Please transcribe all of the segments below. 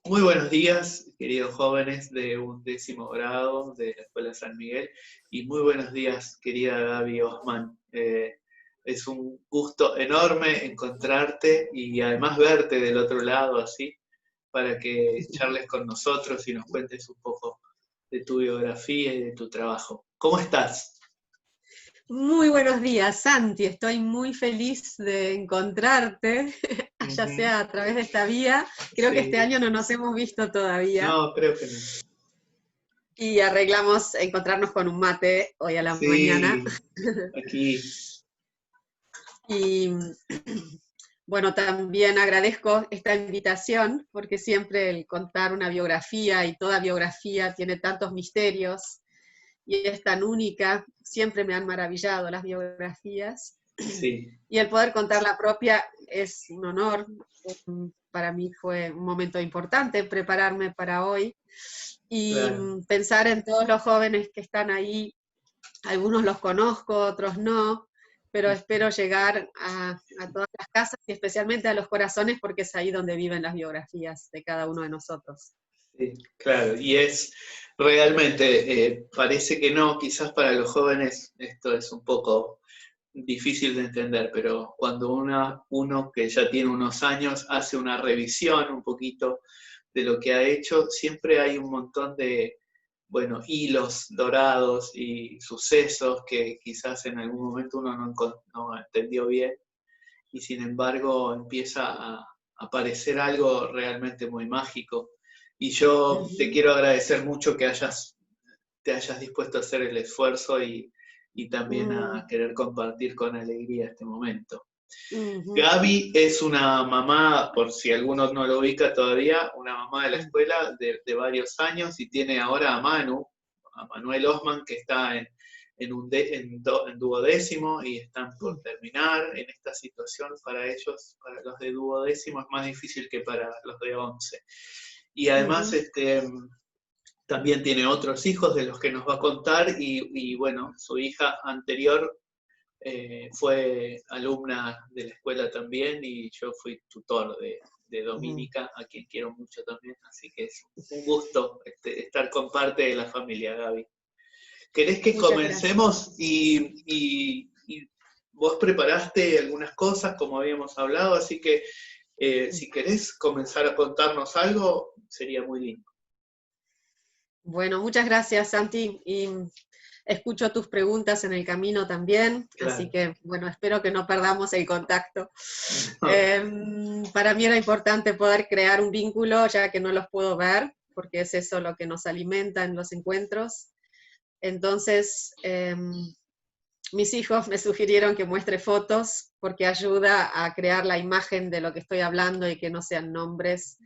Muy buenos días, queridos jóvenes de 11º grado de la Escuela San Miguel, y muy buenos días, querida Gaby Osman. Es un gusto enorme encontrarte y además verte del otro lado así, para que charles con nosotros y nos cuentes un poco de tu biografía y de tu trabajo. ¿Cómo estás? Muy buenos días, Santi. Estoy muy feliz de encontrarte, ya Ujú. sea a través de esta vía. Creo que este Sí, año no nos hemos visto todavía no, creo que no. y arreglamos encontrarnos con un mate hoy a la mañana. Sí, aquí. Y bueno, también agradezco esta invitación porque siempre el contar una biografía y toda biografía tiene tantos misterios y es tan única. Siempre me han maravillado las biografías. Sí, Y el poder contar la propia es un honor. Para mí fue un momento importante prepararme para hoy y claro. pensar en todos los jóvenes que están ahí. Algunos los conozco, otros no, pero espero llegar a todas las casas y especialmente a los corazones porque es ahí donde viven las biografías de cada uno de nosotros. Sí, claro, y es realmente, parece que no, quizás para los jóvenes esto es un poco difícil de entender, pero cuando uno que ya tiene unos años hace una revisión un poquito de lo que ha hecho, siempre hay un montón de, bueno, hilos dorados y sucesos que quizás en algún momento uno no entendió bien y sin embargo empieza a aparecer algo realmente muy mágico. Y yo te Ujú, quiero agradecer mucho que te hayas dispuesto a hacer el esfuerzo y también a mm, querer compartir con alegría este momento. ujú, Gaby es una mamá, por si alguno no lo ubica todavía, una mamá de la mm, escuela de varios años y tiene ahora a Manu, a Manuel Osman, que está en duodécimo y están por mm, terminar. En esta situación para ellos, para los de duodécimo, es más difícil que para los de 11. Y además ujú, también tiene otros hijos de los que nos va a contar y bueno, su hija anterior fue alumna de la escuela también y yo fui tutor de ujú. Dominica, a quien quiero mucho también, así que es un gusto estar con parte de la familia, Gaby. ¿Querés que Muchas gracias. comencemos y vos preparaste algunas cosas como habíamos hablado, así que si querés comenzar a contarnos algo, sería muy lindo. Bueno, muchas gracias, Santi. Y escucho tus preguntas en el camino también, así Claro. que, bueno, espero que no perdamos el contacto. Para mí era importante poder crear un vínculo, ya que no los puedo ver, porque es eso lo que nos alimenta en los encuentros. Entonces, mis hijos me sugirieron que muestre fotos, porque ayuda a crear la imagen de lo que estoy hablando y que no sean nombres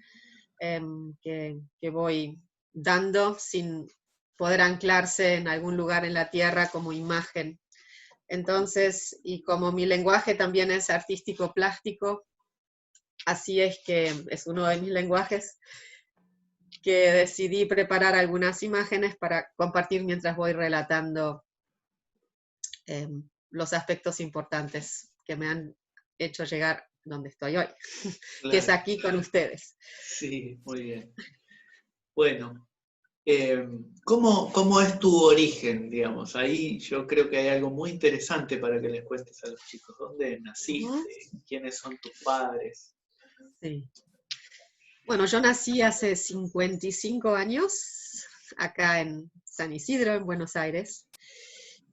que voy dando sin poder anclarse en algún lugar en la tierra como imagen. Entonces, y como mi lenguaje también es artístico plástico, así es que es uno de mis lenguajes, que decidí preparar algunas imágenes para compartir mientras voy relatando eh, los aspectos importantes que me han hecho llegar donde estoy hoy, que es Claro, aquí con ustedes. sí, muy bien. Bueno, eh, ¿cómo es tu origen, digamos? Ahí yo creo que hay algo muy interesante para que les cuentes a los chicos. ¿Dónde Uh -huh. naciste? ¿Quiénes son tus padres? Sí. Bueno, yo nací hace 55 años acá en San Isidro, en Buenos Aires,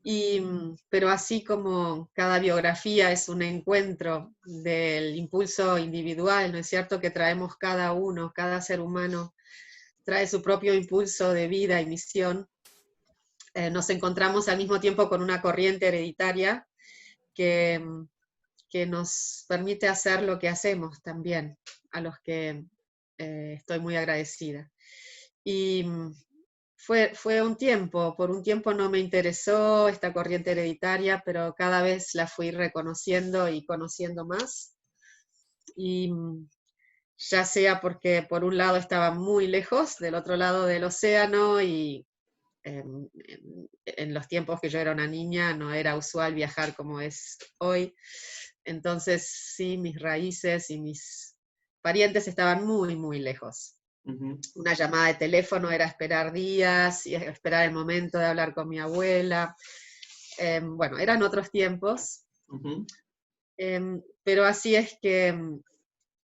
y, pero así como cada biografía es un encuentro del impulso individual, ¿no es cierto? Que traemos cada uno, cada ser humano trae su propio impulso de vida y misión. Nos encontramos al mismo tiempo con una corriente hereditaria que, que nos permite hacer lo que hacemos también, a los que estoy muy agradecida. Y fue un tiempo, por un tiempo no me interesó esta corriente hereditaria, pero cada vez la fui reconociendo y conociendo más. Y ya sea porque por un lado estaba muy lejos, del otro lado del océano, y en los tiempos que yo era una niña no era usual viajar como es hoy. Entonces, sí, mis raíces y mis parientes estaban muy, muy lejos. Ujú, Una llamada de teléfono era esperar días y esperar el momento de hablar con mi abuela. Bueno, eran otros tiempos, ujú. pero así es que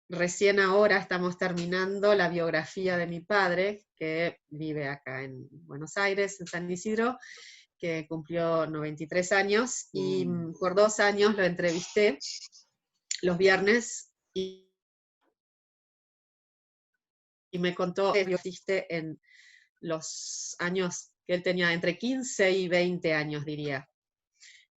recién ahora estamos terminando la biografía de mi padre, que vive acá en Buenos Aires, en San Isidro, que cumplió 93 años, y Mm, por 2 años lo entrevisté los viernes y me contó que existe en los años que él tenía entre 15 y 20 años, diría.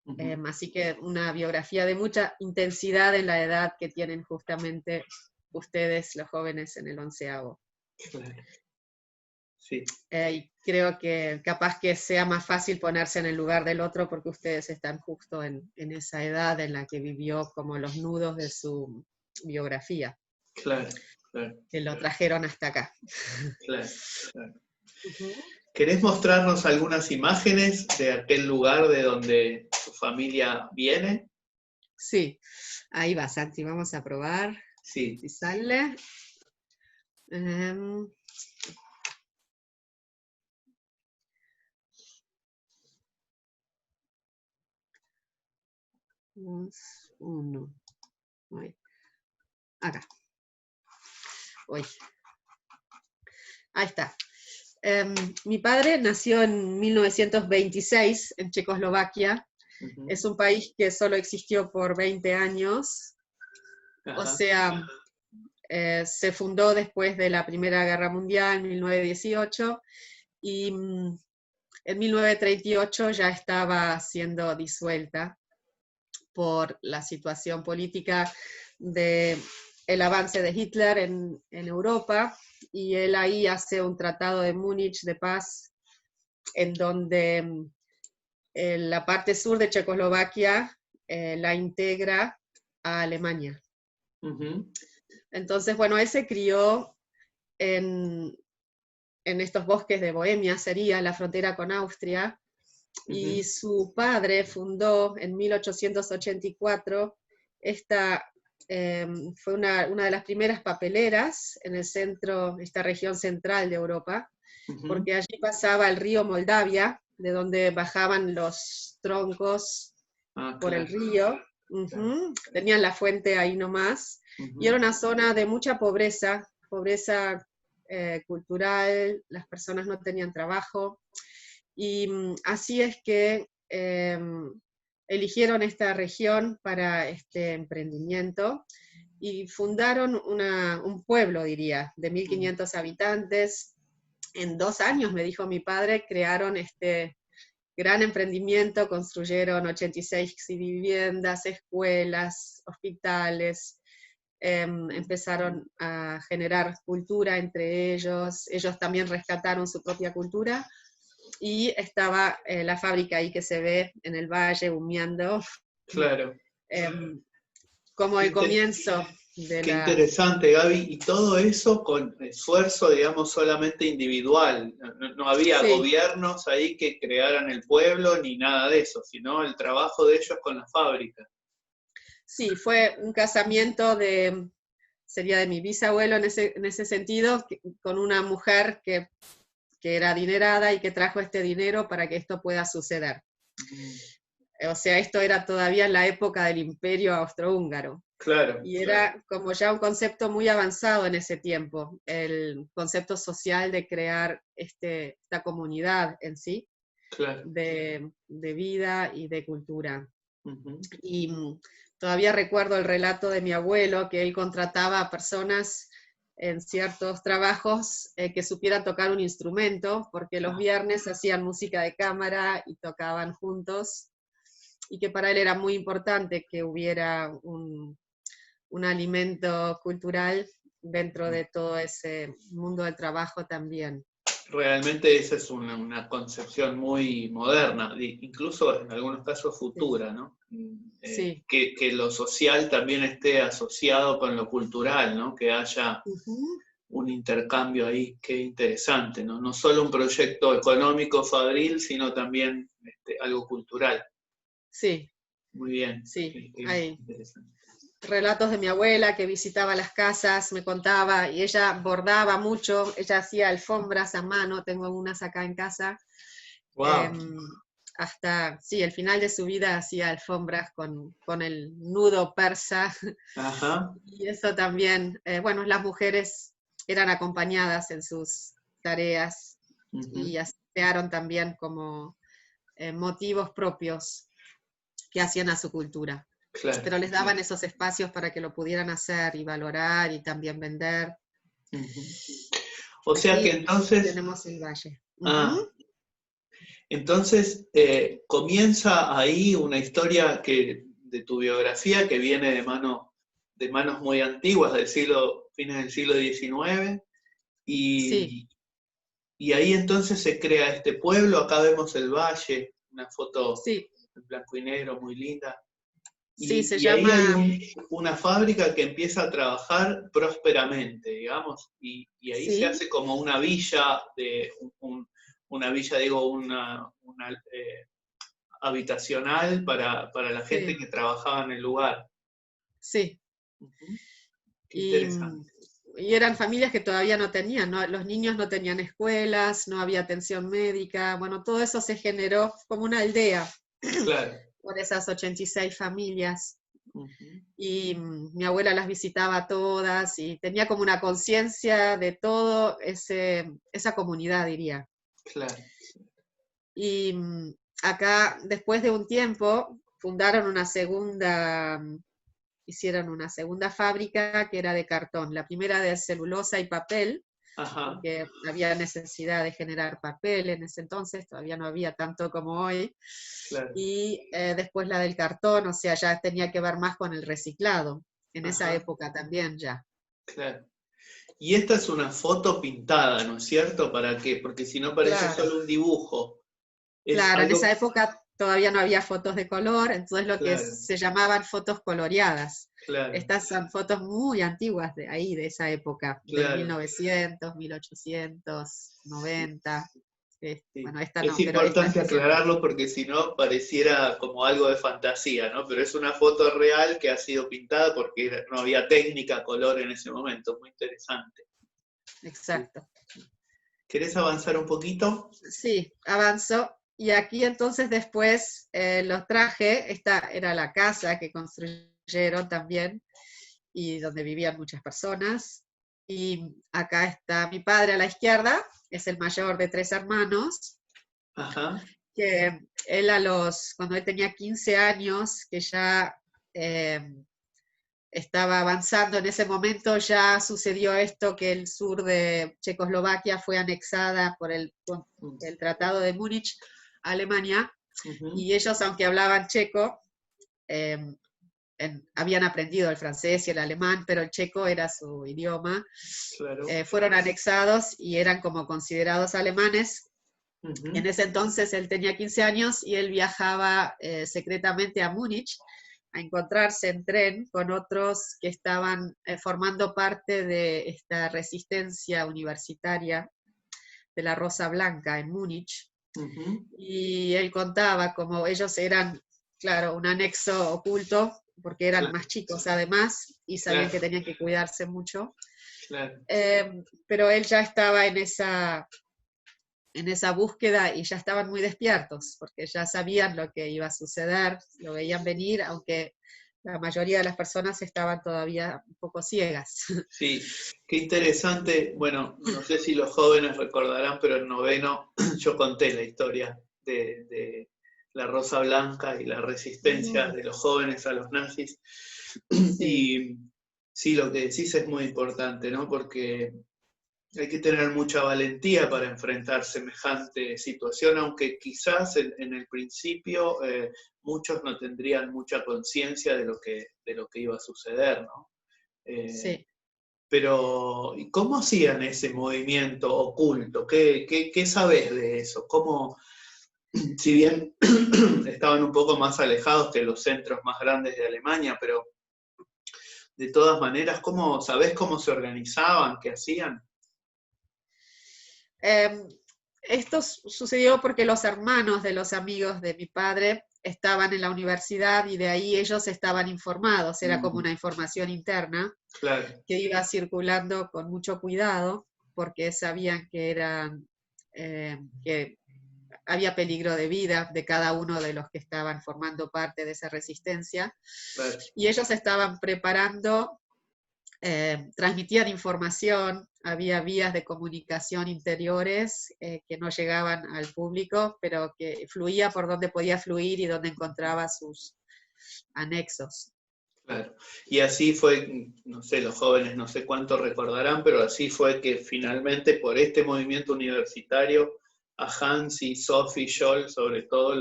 ujú. Así que una biografía de mucha intensidad en la edad que tienen justamente ustedes, los jóvenes, en el 11º. Claro. Sí, Y creo que capaz que sea más fácil ponerse en el lugar del otro porque ustedes están justo en esa edad en la que vivió como los nudos de su biografía, claro, claro, que lo trajeron hasta acá. claro, claro. Ujú. ¿Querés mostrarnos algunas imágenes de aquel lugar de donde tu familia viene? Sí, ahí va, Santi, vamos a probar Sí. si sale. Em, uno. Ahí. Acá. Uy. Ahí está. Mi padre nació en 1926 en Checoslovaquia. Ujú. Es un país que solo existió por 20 años. O Ajá. sea, se fundó después de la Primera Guerra Mundial, en 1918, y en 1938 ya estaba siendo disuelta por la situación política de el avance de Hitler en Europa, y él ahí hace un tratado de Múnich de paz en donde la parte sur de Checoslovaquia la integra a Alemania. Ujú. Entonces, bueno, él se crió en, en estos bosques de Bohemia, sería la frontera con Austria, y Ujú. su padre fundó en 1884 esta, fue una de las primeras papeleras en el centro, esta región central de Europa, Ujú. porque allí pasaba el río Moldavia, de donde bajaban los troncos Ah, por el claro, río. claro. Tenían la fuente ahí nomás, y Ujú. era una zona de mucha pobreza, pobreza cultural, las personas no tenían trabajo, y así es que eligieron esta región para este emprendimiento y fundaron un pueblo, diría, de Mm, 1.500 habitantes. En 2 años, me dijo mi padre, crearon este gran emprendimiento, construyeron 86 viviendas, escuelas, hospitales, empezaron a generar cultura entre ellos también rescataron su propia cultura, y estaba la fábrica ahí que se ve en el valle humeando, claro. como Qué, el comienzo de qué la... interesante, Gaby. Y todo eso con esfuerzo, digamos, solamente individual. No había Sí, gobiernos ahí que crearan el pueblo ni nada de eso, sino el trabajo de ellos con la fábrica. sí, fue un casamiento sería de mi bisabuelo en ese sentido, con una mujer que era adinerada y que trajo este dinero para que esto pueda suceder. Mm, O sea, esto era todavía en la época del Imperio Austrohúngaro. claro, Y claro, era como ya un concepto muy avanzado en ese tiempo, el concepto social de crear esta comunidad en sí, claro. de vida y de cultura. Ujú. Y todavía recuerdo el relato de mi abuelo, que él contrataba a personas en ciertos trabajos que supieran tocar un instrumento, porque los Ah, viernes hacían música de cámara y tocaban juntos, y que para él era muy importante que hubiera un alimento cultural dentro de todo ese mundo del trabajo también. realmente esa es una concepción muy moderna, incluso en algunos casos Sí, futura, ¿no? sí. Que lo social también esté asociado con lo cultural, ¿no? Que haya Ujú. un intercambio ahí, qué interesante, ¿no? No solo un proyecto económico fabril, sino también algo cultural. Sí, Muy bien, sí, qué ahí. interesante. relatos de mi abuela que visitaba las casas, me contaba, y ella bordaba mucho, ella hacía alfombras a mano, tengo unas acá en casa, Wow. hasta, sí, el final de su vida hacía alfombras con el nudo persa, Ajá. y eso también, bueno, las mujeres eran acompañadas en sus tareas, Ujú. y crearon también como motivos propios que hacían a su cultura. Claro. Pero les daban esos espacios para que lo pudieran hacer y valorar y también vender. Ujú. O sea que Aquí entonces, tenemos el valle. ah, Ujú. entonces comienza ahí una historia de tu biografía que viene de manos muy antiguas, fines del siglo XIX, Sí, y, y ahí entonces se crea este pueblo. Acá vemos el valle, una foto sí, en blanco y negro muy linda. sí, se Y ahí hay llama, una fábrica que empieza a trabajar prósperamente, digamos, y ahí se sí, hace como una villa, una villa, digo, una habitacional para la gente sí, que trabajaba en el lugar. sí. Ujú. Qué Y, interesante. y eran familias que todavía no tenían, ¿no? Los niños no tenían escuelas, no había atención médica, bueno, todo eso se generó como una aldea Claro. por esas 86 familias. Ujú. Y mi abuela las visitaba todas y tenía como una conciencia de todo esa comunidad, diría. Claro. Y acá, después de un tiempo, fundaron hicieron una segunda fábrica que era de cartón, la primera de celulosa y papel, Ajá. porque había necesidad de generar papel en ese entonces, todavía no había tanto como hoy, Claro. y después la del cartón, o sea, ya tenía que ver más con el reciclado, en esa Ajá. época también ya. Claro. Y esta es una foto pintada, ¿no es cierto? ¿Para qué? Porque si no parece Claro, solo un dibujo. Es claro, en esa algo, época todavía no había fotos de color, entonces lo que claro, se llamaban fotos coloreadas. claro, Estas son fotos muy antiguas de ahí, de esa época, del claro. 1900, Sí, 1890. sí. Bueno, esta Es no, pero esta importante especialmente. aclararlo porque si no pareciera como algo de fantasía, ¿no? Pero es una foto real que ha sido pintada porque no había técnica color en ese momento. Muy interesante. Sí. Exacto. ¿Querés avanzar un poquito? Sí, avanzó. Y aquí entonces después los traje, esta era la casa que construyeron también y donde vivían muchas personas. Y acá está mi padre a la izquierda, es el mayor de 3 hermanos, Ajá. que él cuando él tenía 15 años, que ya eh, estaba avanzando en ese momento, ya sucedió esto que el sur de Checoslovaquia fue anexada por el Tratado de Múnich a Alemania, Ujú. y ellos, aunque hablaban checo, eh, habían aprendido el francés y el alemán, pero el checo era su idioma, Claro. fueron anexados y eran como considerados alemanes. En Ujú. ese entonces él tenía 15 años y él viajaba secretamente a Múnich a encontrarse en tren con otros que estaban formando parte de esta resistencia universitaria de la Rosa Blanca en Múnich. Ujú. Y él contaba como ellos eran, claro, un anexo oculto, porque eran Claro, más chicos además y sabían claro, que tenían que cuidarse mucho. claro. Pero él ya estaba en esa búsqueda y ya estaban muy despiertos, porque ya sabían lo que iba a suceder, lo veían venir, aunque la mayoría de las personas estaban todavía un poco ciegas. Sí, qué interesante. Bueno, no sé si los jóvenes recordarán, pero en noveno yo conté la historia de la Rosa Blanca y la resistencia Mm, de los jóvenes a los nazis. sí, Y sí, lo que decís es muy importante, ¿no? Porque hay que tener mucha valentía para enfrentar semejante situación, aunque quizás en el principio muchos no tendrían mucha conciencia de lo que iba a suceder, ¿no? Eh, sí. pero, ¿y cómo hacían ese movimiento oculto? ¿Qué sabés de eso? ¿Cómo, si bien estaban un poco más alejados que los centros más grandes de Alemania, pero de todas maneras, sabés cómo se organizaban, qué hacían? Eh, Esto sucedió porque los hermanos de los amigos de mi padre estaban en la universidad y de ahí ellos estaban informados, era como una información interna Claro. que iba circulando con mucho cuidado porque sabían que eran, que había peligro de vida de cada uno de los que estaban formando parte de esa resistencia, Claro. y ellos estaban preparando, transmitían información, había vías de comunicación interiores que no llegaban al público, pero que fluía por donde podía fluir y donde encontraba sus anexos. Claro. Y así fue, no sé, los jóvenes no sé cuánto recordarán, pero así fue que finalmente por este movimiento universitario, a Hans y Sophie Scholl, sobre todo,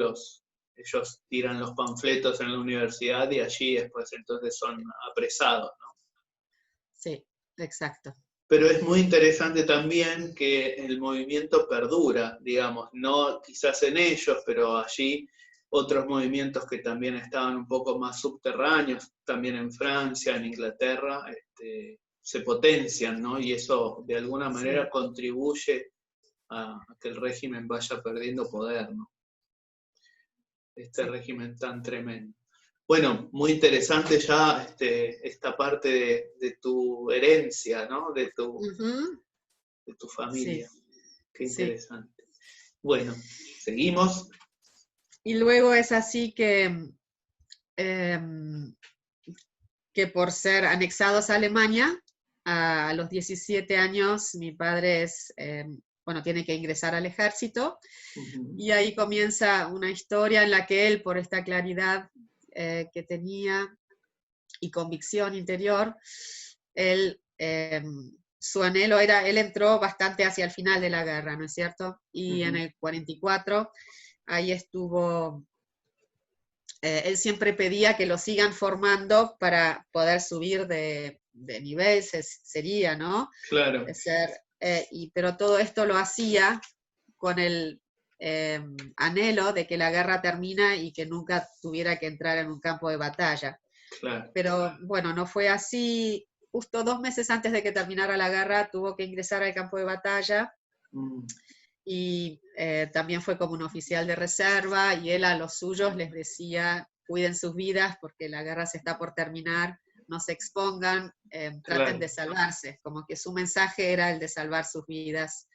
ellos tiran los panfletos en la universidad y allí después entonces son apresados, ¿no? Sí, exacto. Pero es muy interesante también que el movimiento perdura, digamos, no quizás en ellos, pero allí otros movimientos que también estaban un poco más subterráneos, también en Francia, en Inglaterra, se potencian, ¿no? Y eso de alguna manera contribuye a que el régimen vaya perdiendo poder, ¿no? Este régimen tan tremendo. Bueno, muy interesante ya esta parte de tu herencia, ¿no? De tu familia. Sí. Qué interesante. Bueno, seguimos. Y luego es así que por ser anexados a Alemania, a los 17 años mi padre tiene que ingresar al ejército, y ahí comienza una historia en la que él, por esta claridad que tenía y convicción interior, su anhelo era, él entró bastante hacia el final de la guerra, ¿no es cierto? Y en el 44, ahí estuvo, él siempre pedía que lo sigan formando para poder subir de nivel, sería, ¿no? Claro. Pero todo esto lo hacía con el anhelo de que la guerra termina y que nunca tuviera que entrar en un campo de batalla. Claro. Pero bueno, no fue así. Justo 2 meses antes de que terminara la guerra tuvo que ingresar al campo de batalla y también fue como un oficial de reserva, y él a los suyos les decía: cuiden sus vidas porque la guerra se está por terminar, no se expongan, traten de salvarse, como que su mensaje era el de salvar sus vidas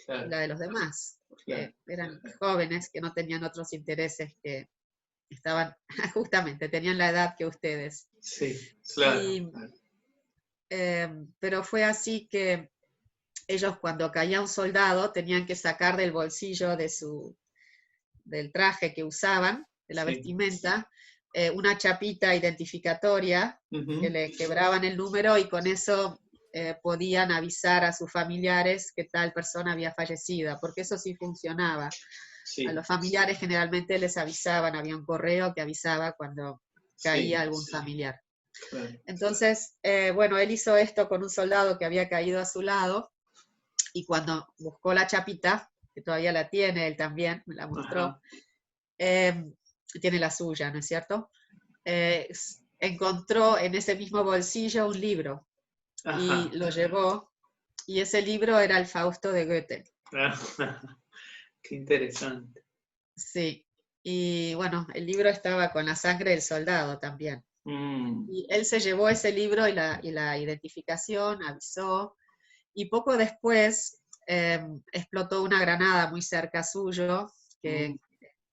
y la de los demás, porque eran jóvenes que no tenían otros intereses, que estaban, justamente, tenían la edad que ustedes. Sí, claro. Pero fue así que ellos, cuando caía un soldado, tenían que sacar del bolsillo del traje que usaban, de la vestimenta, una chapita identificatoria que le quebraban el número, y con eso podían avisar a sus familiares que tal persona había fallecido, porque eso sí funcionaba. Sí. A los familiares generalmente les avisaban, había un correo que avisaba cuando caía algún familiar. Claro. Entonces, él hizo esto con un soldado que había caído a su lado, y cuando buscó la chapita, que todavía la tiene, él también me la mostró, tiene la suya, ¿no es cierto? Encontró en ese mismo bolsillo un libro, y lo llevó, y ese libro era el Fausto de Goethe. Qué interesante. Sí, y bueno, el libro estaba con la sangre del soldado también. Y él se llevó ese libro y la identificación, avisó, y poco después explotó una granada muy cerca suyo,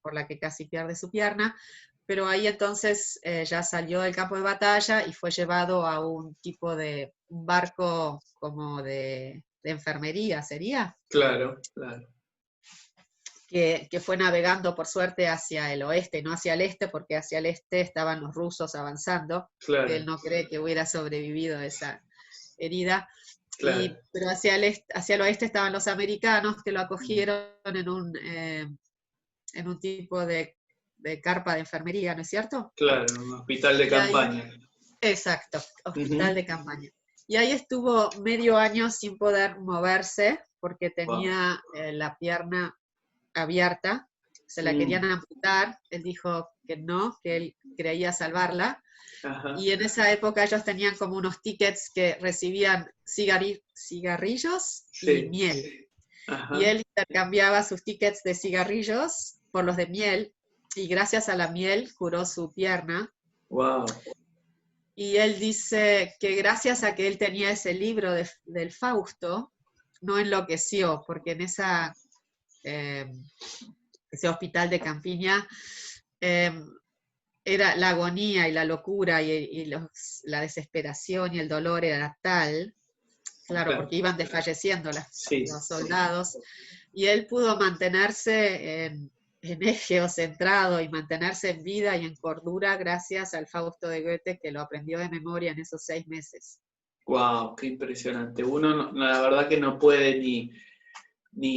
por la que casi pierde su pierna, pero ahí entonces ya salió del campo de batalla y fue llevado a un tipo de barco como de enfermería, ¿sería? Claro, claro. Que fue navegando por suerte hacia el oeste, no hacia el este, porque hacia el este estaban los rusos avanzando, claro. Que él no cree que hubiera sobrevivido a esa herida. Claro. Pero hacia el oeste estaban los americanos, que lo acogieron en un tipo de carpa de enfermería, ¿no es cierto? Claro, un hospital de campaña. Ahí, exacto, hospital de campaña. Y ahí estuvo medio año sin poder moverse, porque tenía la pierna abierta, se la querían amputar, él dijo que no, que él creía salvarla. Ajá. Y en esa época ellos tenían como unos tickets que recibían cigarrillos y miel. Ajá. Y él intercambiaba sus tickets de cigarrillos por los de miel, y gracias a la miel curó su pierna. Wow. Y él dice que gracias a que él tenía ese libro del Fausto, no enloqueció, porque en ese hospital de Campiña eh, era la agonía y la locura la desesperación y el dolor era tal, claro, Claro. porque iban desfalleciendo Sí, los sí. soldados, y él pudo mantenerse en eje o centrado y mantenerse en vida y en cordura gracias al Fausto de Goethe, que lo aprendió de memoria en esos 6 meses. Wow, qué impresionante. Uno, la verdad que no puede ni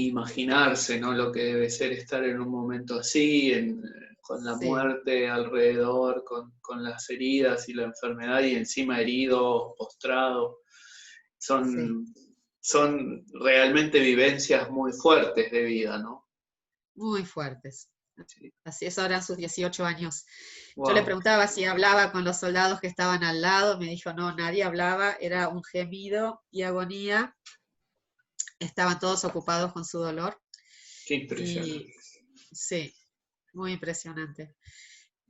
imaginarse, ¿no? Lo que debe ser estar en un momento así, con la Sí, muerte alrededor, con las heridas y la enfermedad, y encima herido, postrado. sí, Son realmente vivencias muy fuertes de vida, ¿no? muy fuertes. Sí. Así es, ahora en sus 18 años. Yo le Wow. preguntaba si hablaba con los soldados que estaban al lado, me dijo, no, nadie hablaba, era un gemido y agonía, estaban todos ocupados con su dolor. Qué impresionante. Y sí, muy impresionante.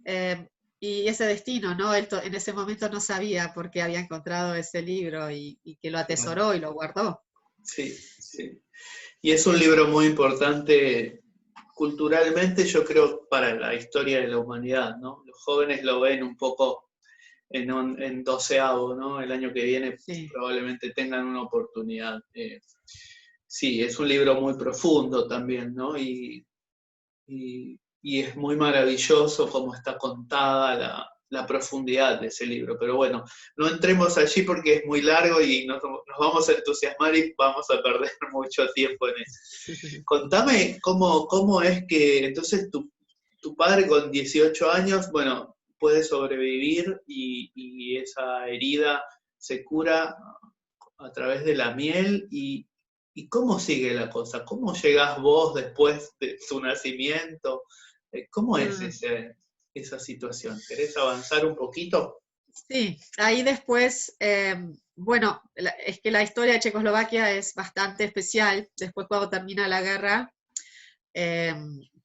Eh, y ese destino, ¿no? Él en ese momento no sabía por qué había encontrado ese libro y que lo Claro. atesoró y lo guardó. Sí, sí. Y es un libro muy importante culturalmente, yo creo, para la historia de la humanidad, ¿no? Los jóvenes lo ven un poco en doceavo, ¿no? El año que viene Sí, probablemente tengan una oportunidad. Sí, es un libro muy profundo también, ¿no? Y es muy maravilloso cómo está contada la profundidad de ese libro. Pero bueno, no entremos allí porque es muy largo y nos vamos a entusiasmar y vamos a perder mucho tiempo en eso. Contame cómo es que entonces tu padre con 18 años, bueno, puede sobrevivir y esa herida se cura a través de la miel y cómo sigue la cosa, cómo llegás vos después de tu nacimiento, cómo es Mm, esa situación. ¿Querés avanzar un poquito? sí, ahí después, bueno, es que la historia de Checoslovaquia es bastante especial. Después cuando termina la guerra, eh,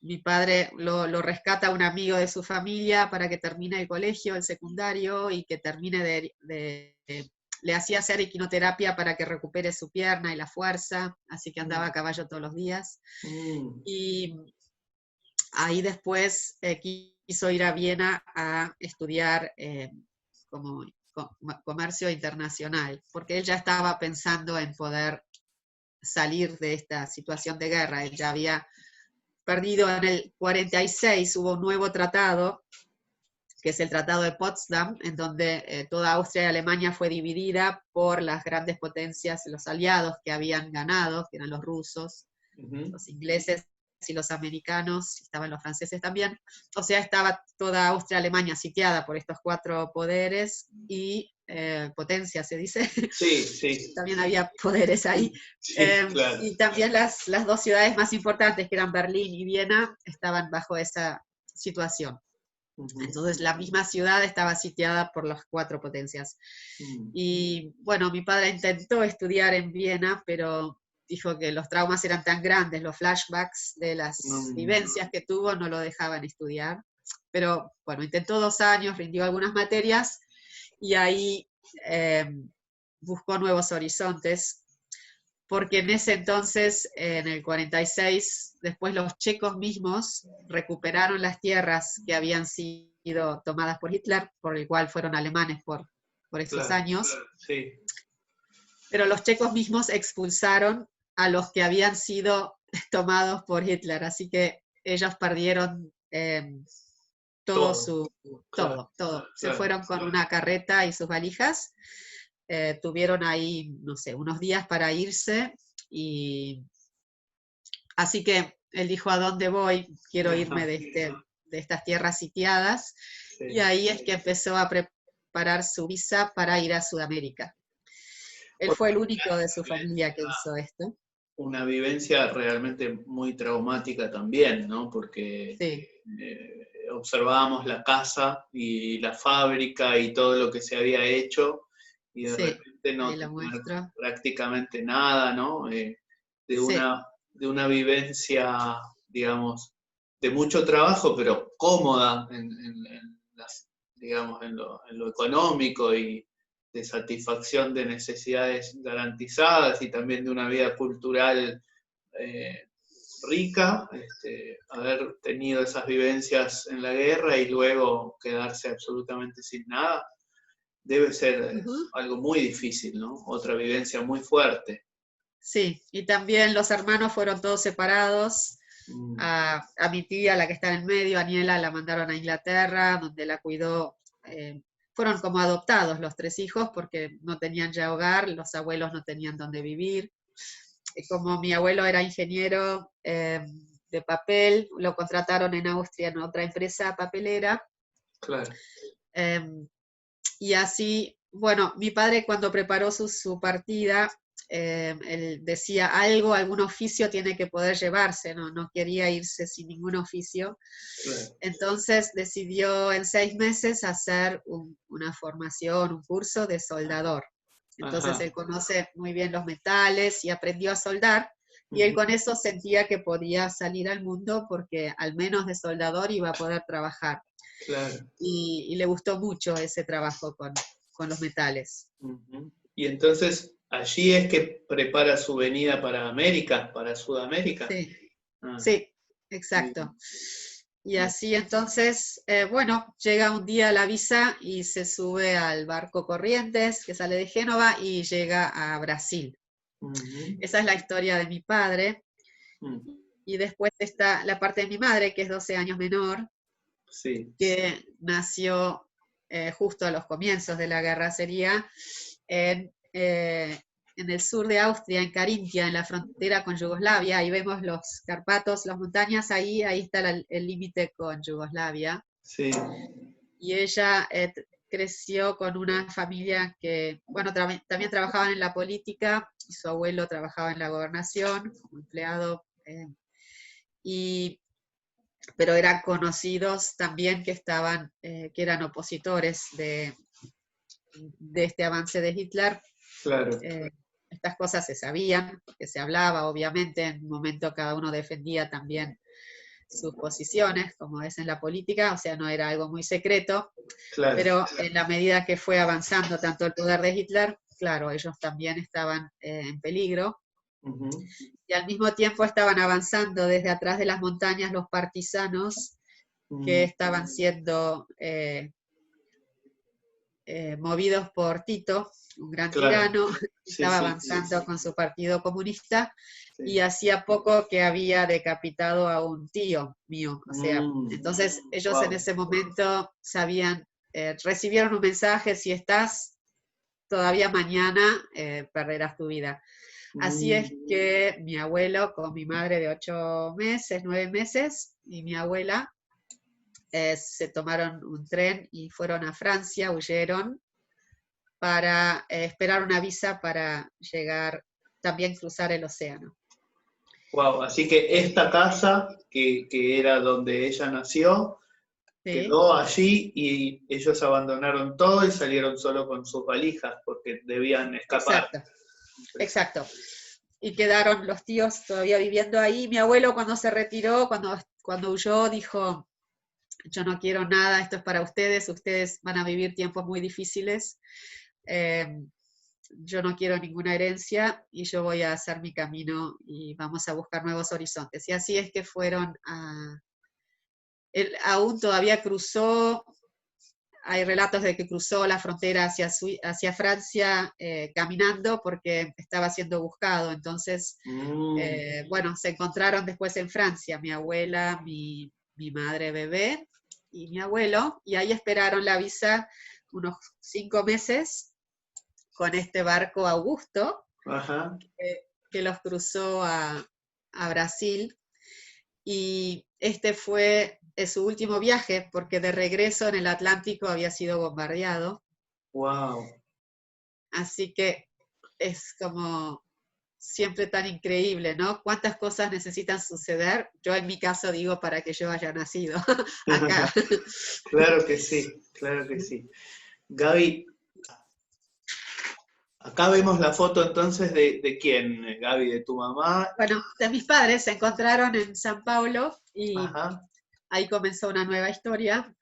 mi padre lo rescata un amigo de su familia para que termine el colegio, el secundario, y que termine le hacía hacer equinoterapia para que recupere su pierna y la fuerza, así que andaba a caballo todos los días. Mm, Y ahí después quiso ir a Viena a estudiar como comercio internacional, porque él ya estaba pensando en poder salir de esta situación de guerra. Él ya había perdido en el 46, hubo un nuevo tratado, que es el Tratado de Potsdam, en donde toda Austria y Alemania fue dividida por las grandes potencias, los aliados que habían ganado, que eran los rusos, ujú. los ingleses y los americanos, estaban los franceses también. O sea, estaba toda Austria, Alemania sitiada por estos 4 poderes y potencias, se dice. Sí, sí, También había poderes ahí. sí, claro. Y también las 2 ciudades más importantes, que eran Berlín y Viena, estaban bajo esa situación. Ujú. Entonces la misma ciudad estaba sitiada por las 4 potencias. Mm, Y bueno, mi padre intentó estudiar en Viena, pero dijo que los traumas eran tan grandes, los flashbacks de las mm, vivencias que tuvo no lo dejaban estudiar. Pero bueno, intentó 2 años, rindió algunas materias y ahí eh, buscó nuevos horizontes, porque en ese entonces, en el 46, después los checos mismos recuperaron las tierras que habían sido tomadas por Hitler, por el cual fueron alemanes por esos claro, años, sí. pero los checos mismos expulsaron a los que habían sido tomados por Hitler, así que ellos perdieron todo Todo, su, claro, todo. Se claro. fueron con una carreta y sus valijas, tuvieron ahí, no sé, unos días para irse y así que él dijo, ¿a dónde voy? Quiero irme de estas tierras sitiadas. Y Sí. ahí es que empezó a preparar su visa para ir a Sudamérica. Él fue el único de su familia que hizo esto. Una vivencia realmente muy traumática también, ¿no? Porque Sí, observábamos la casa y la fábrica y todo lo que se había hecho y de sí, repente ahí no lo tener muestro. prácticamente nada, ¿no? De Sí, una vivencia, digamos, de mucho trabajo, pero cómoda digamos, en lo económico y de satisfacción de necesidades garantizadas y también de una vida cultural rica, haber tenido esas vivencias en la guerra y luego quedarse absolutamente sin nada, debe ser algo muy difícil, ¿no? Otra vivencia muy fuerte. Sí, y también los hermanos fueron todos separados. A mi tía, la que está en el medio, Aniela, la mandaron a Inglaterra, donde la cuidó. Fueron como adoptados los 3 hijos porque no tenían ya hogar, los abuelos no tenían dónde vivir. Como mi abuelo era ingeniero de papel, lo contrataron en Austria en otra empresa papelera. Claro. Y así, bueno, mi padre cuando preparó su partida, él decía algún oficio tiene que poder llevarse, no quería irse sin ningún oficio. Claro. Entonces decidió en 6 meses hacer una formación, un curso de soldador. Entonces él conoce muy bien los metales y aprendió a soldar, y él con eso sentía que podía salir al mundo porque al menos de soldador iba a poder trabajar. Claro. Y le gustó mucho ese trabajo con los metales. Y entonces allí es que prepara su venida para América, para Sudamérica. Sí, sí, exacto. Y así entonces, bueno, llega un día la visa y se sube al barco Corrientes, que sale de Génova y llega a Brasil. Esa es la historia de mi padre. Y después está la parte de mi madre, que es 12 años menor, que nació justo a los comienzos de la guerra, sería en el sur de Austria, en Carintia, en la frontera con Yugoslavia. Ahí vemos los Carpatos, las montañas, ahí está el límite con Yugoslavia. Sí. Y ella creció con una familia que, bueno, también trabajaban en la política, y su abuelo trabajaba en la gobernación como empleado, pero eran conocidos también que eran opositores de este avance de Hitler. Claro. Estas cosas se sabían, porque se hablaba, obviamente, en un momento cada uno defendía también sus posiciones, como es en la política, o sea, no era algo muy secreto, claro. Pero en la medida que fue avanzando tanto el poder de Hitler, claro, ellos también estaban en peligro. Y al mismo tiempo estaban avanzando desde atrás de las montañas los partisanos que estaban siendo movidos por Tito, un gran tirano, estaba avanzando con su partido comunista, y hacía poco que había decapitado a un tío mío. O sea, entonces ellos en ese momento sabían, recibieron un mensaje: si estás todavía mañana, perderás tu vida. Así es que mi abuelo con mi madre de 8 meses, 9 meses, y mi abuela, se tomaron un tren y fueron a Francia, huyeron para esperar una visa para llegar, también cruzar el océano. Wow, así que esta casa, que era donde ella nació, quedó allí y ellos abandonaron todo y salieron solo con sus valijas porque debían escapar. Exacto. Y quedaron los tíos todavía viviendo ahí. Mi abuelo, cuando se retiró, cuando huyó, dijo: yo no quiero nada, esto es para ustedes van a vivir tiempos muy difíciles, yo no quiero ninguna herencia y yo voy a hacer mi camino y vamos a buscar nuevos horizontes. Y así es que fueron él aún todavía cruzó, hay relatos de que cruzó la frontera hacia Francia caminando porque estaba siendo buscado. Entonces, bueno, se encontraron después en Francia, mi abuela, mi madre bebé y mi abuelo, y ahí esperaron la visa unos 5 meses con este barco Augusto, que los cruzó a Brasil, y este fue su último viaje, porque de regreso en el Atlántico había sido bombardeado. Wow. Así que es como siempre tan increíble, ¿no? ¿Cuántas cosas necesitan suceder? Yo en mi caso digo, para que yo haya nacido acá. Claro que sí, claro que sí. Gaby, acá vemos la foto entonces de quién, Gaby, de tu mamá. Bueno, de mis padres se encontraron en San Paulo Y Ajá. ahí comenzó una nueva historia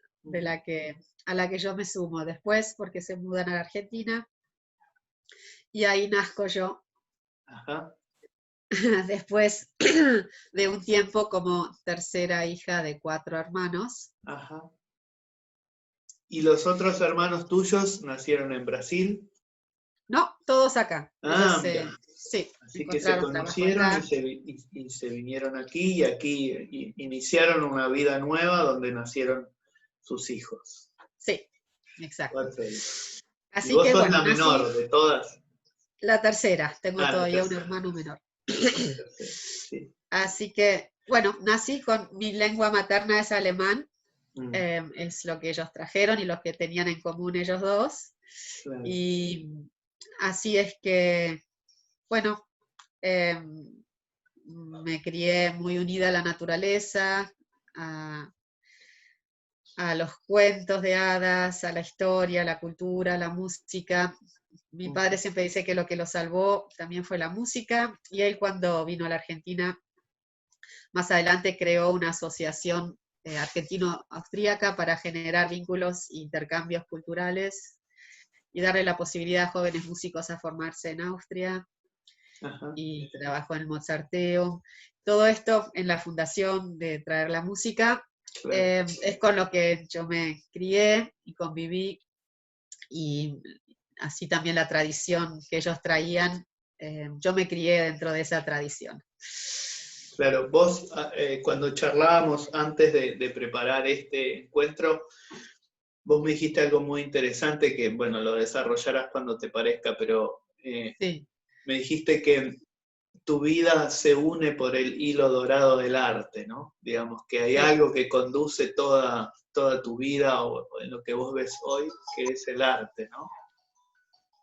a la que yo me sumo después porque se mudan a la Argentina y ahí nazco yo Ajá. después de un tiempo como tercera hija de 4 hermanos. Ajá. ¿Y los otros hermanos tuyos nacieron en Brasil? No, todos acá. Ellos Ah, mira. sí, Así que se encontraron trabajo conocieron y acá. se vinieron aquí y aquí iniciaron una vida nueva donde nacieron sus hijos. Sí, exacto. Perfecto. Y Así vos que sos bueno, la nací menor de todas. la tercera, tengo Ah, la todavía un tercera. hermano menor. La tercera, sí. Así que, bueno, nací con mi lengua materna es alemán, Mm, es lo que ellos trajeron y lo que tenían en común ellos dos. claro. Y así es que, bueno, eh, me crié muy unida a la naturaleza, a, a los cuentos de hadas, a la historia, a la cultura, a la música. Mi padre Ujú. siempre dice que lo que lo salvó también fue la música, y él cuando vino a la Argentina, más adelante creó una asociación argentino-austríaca para generar vínculos e intercambios culturales y darle la posibilidad a jóvenes músicos a formarse en Austria, Ajá, y trabajó en el Mozarteum. Todo esto en la fundación de Traer la Música, claro. es con lo que yo me crié y conviví, y así también la tradición que ellos traían, yo me crié dentro de esa tradición. Claro, vos cuando charlábamos antes de preparar este encuentro, vos me dijiste algo muy interesante que, bueno, lo desarrollarás cuando te parezca, pero Sí, me dijiste que tu vida se une por el hilo dorado del arte, ¿no? Digamos que hay sí. algo que conduce toda tu vida o en lo que vos ves hoy, que es el arte, ¿no?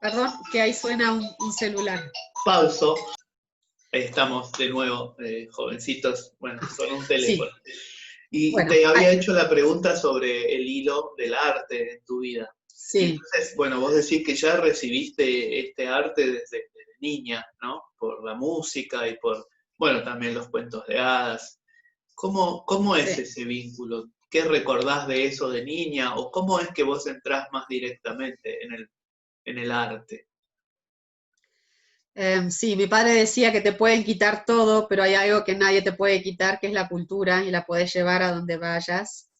Perdón, que ahí suena un celular. Falso. Ahí estamos de nuevo, jovencitos, bueno, son un Sí, teléfono. Y bueno, te había hecho la pregunta sobre el hilo del arte en tu vida. Y sí. entonces, bueno, vos decís que ya recibiste este arte desde niña, ¿no? Por la música y por, bueno, también los cuentos de hadas. ¿Cómo es Sí. ese vínculo? ¿Qué recordás de eso de niña? ¿O cómo es que vos entrás más directamente en el arte? Sí, mi padre decía que te pueden quitar todo, pero hay algo que nadie te puede quitar, que es la cultura, y la puedes llevar a donde vayas.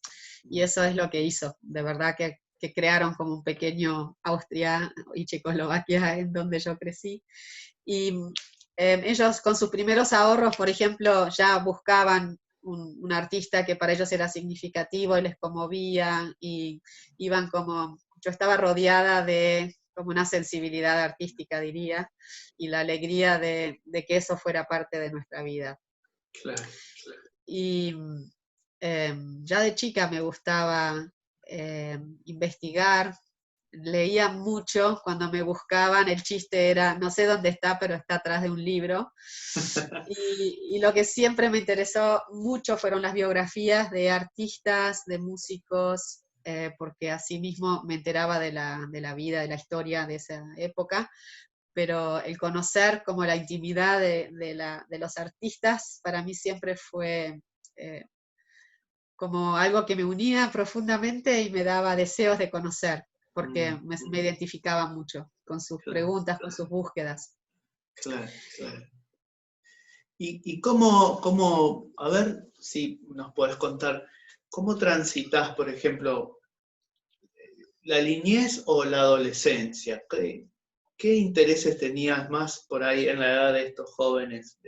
Y eso es lo que hizo. De verdad que crearon como un pequeño Austria y Checoslovaquia en donde yo crecí. Y ellos con sus primeros ahorros, por ejemplo, ya buscaban un artista que para ellos era significativo y les conmovía, y iban como, yo estaba rodeada de como una sensibilidad artística, diría, y la alegría de que eso fuera parte de nuestra vida. Claro, Y ya de chica me gustaba investigar, leía mucho, cuando me buscaban el chiste era, no sé dónde está, pero está atrás de un libro. Y lo que siempre me interesó mucho fueron las biografías de artistas, de músicos, porque así mismo me enteraba de la vida, de la historia de esa época, pero el conocer como la intimidad de los artistas para mí siempre fue eh, como algo que me unía profundamente y me daba deseos de conocer, porque me identificaba mucho con sus claro, preguntas, con sus búsquedas. claro, claro. ¿Y a ver si nos puedes contar, cómo transitas, por ejemplo, la niñez o la adolescencia? ¿Qué intereses tenías más por ahí en la edad de estos jóvenes,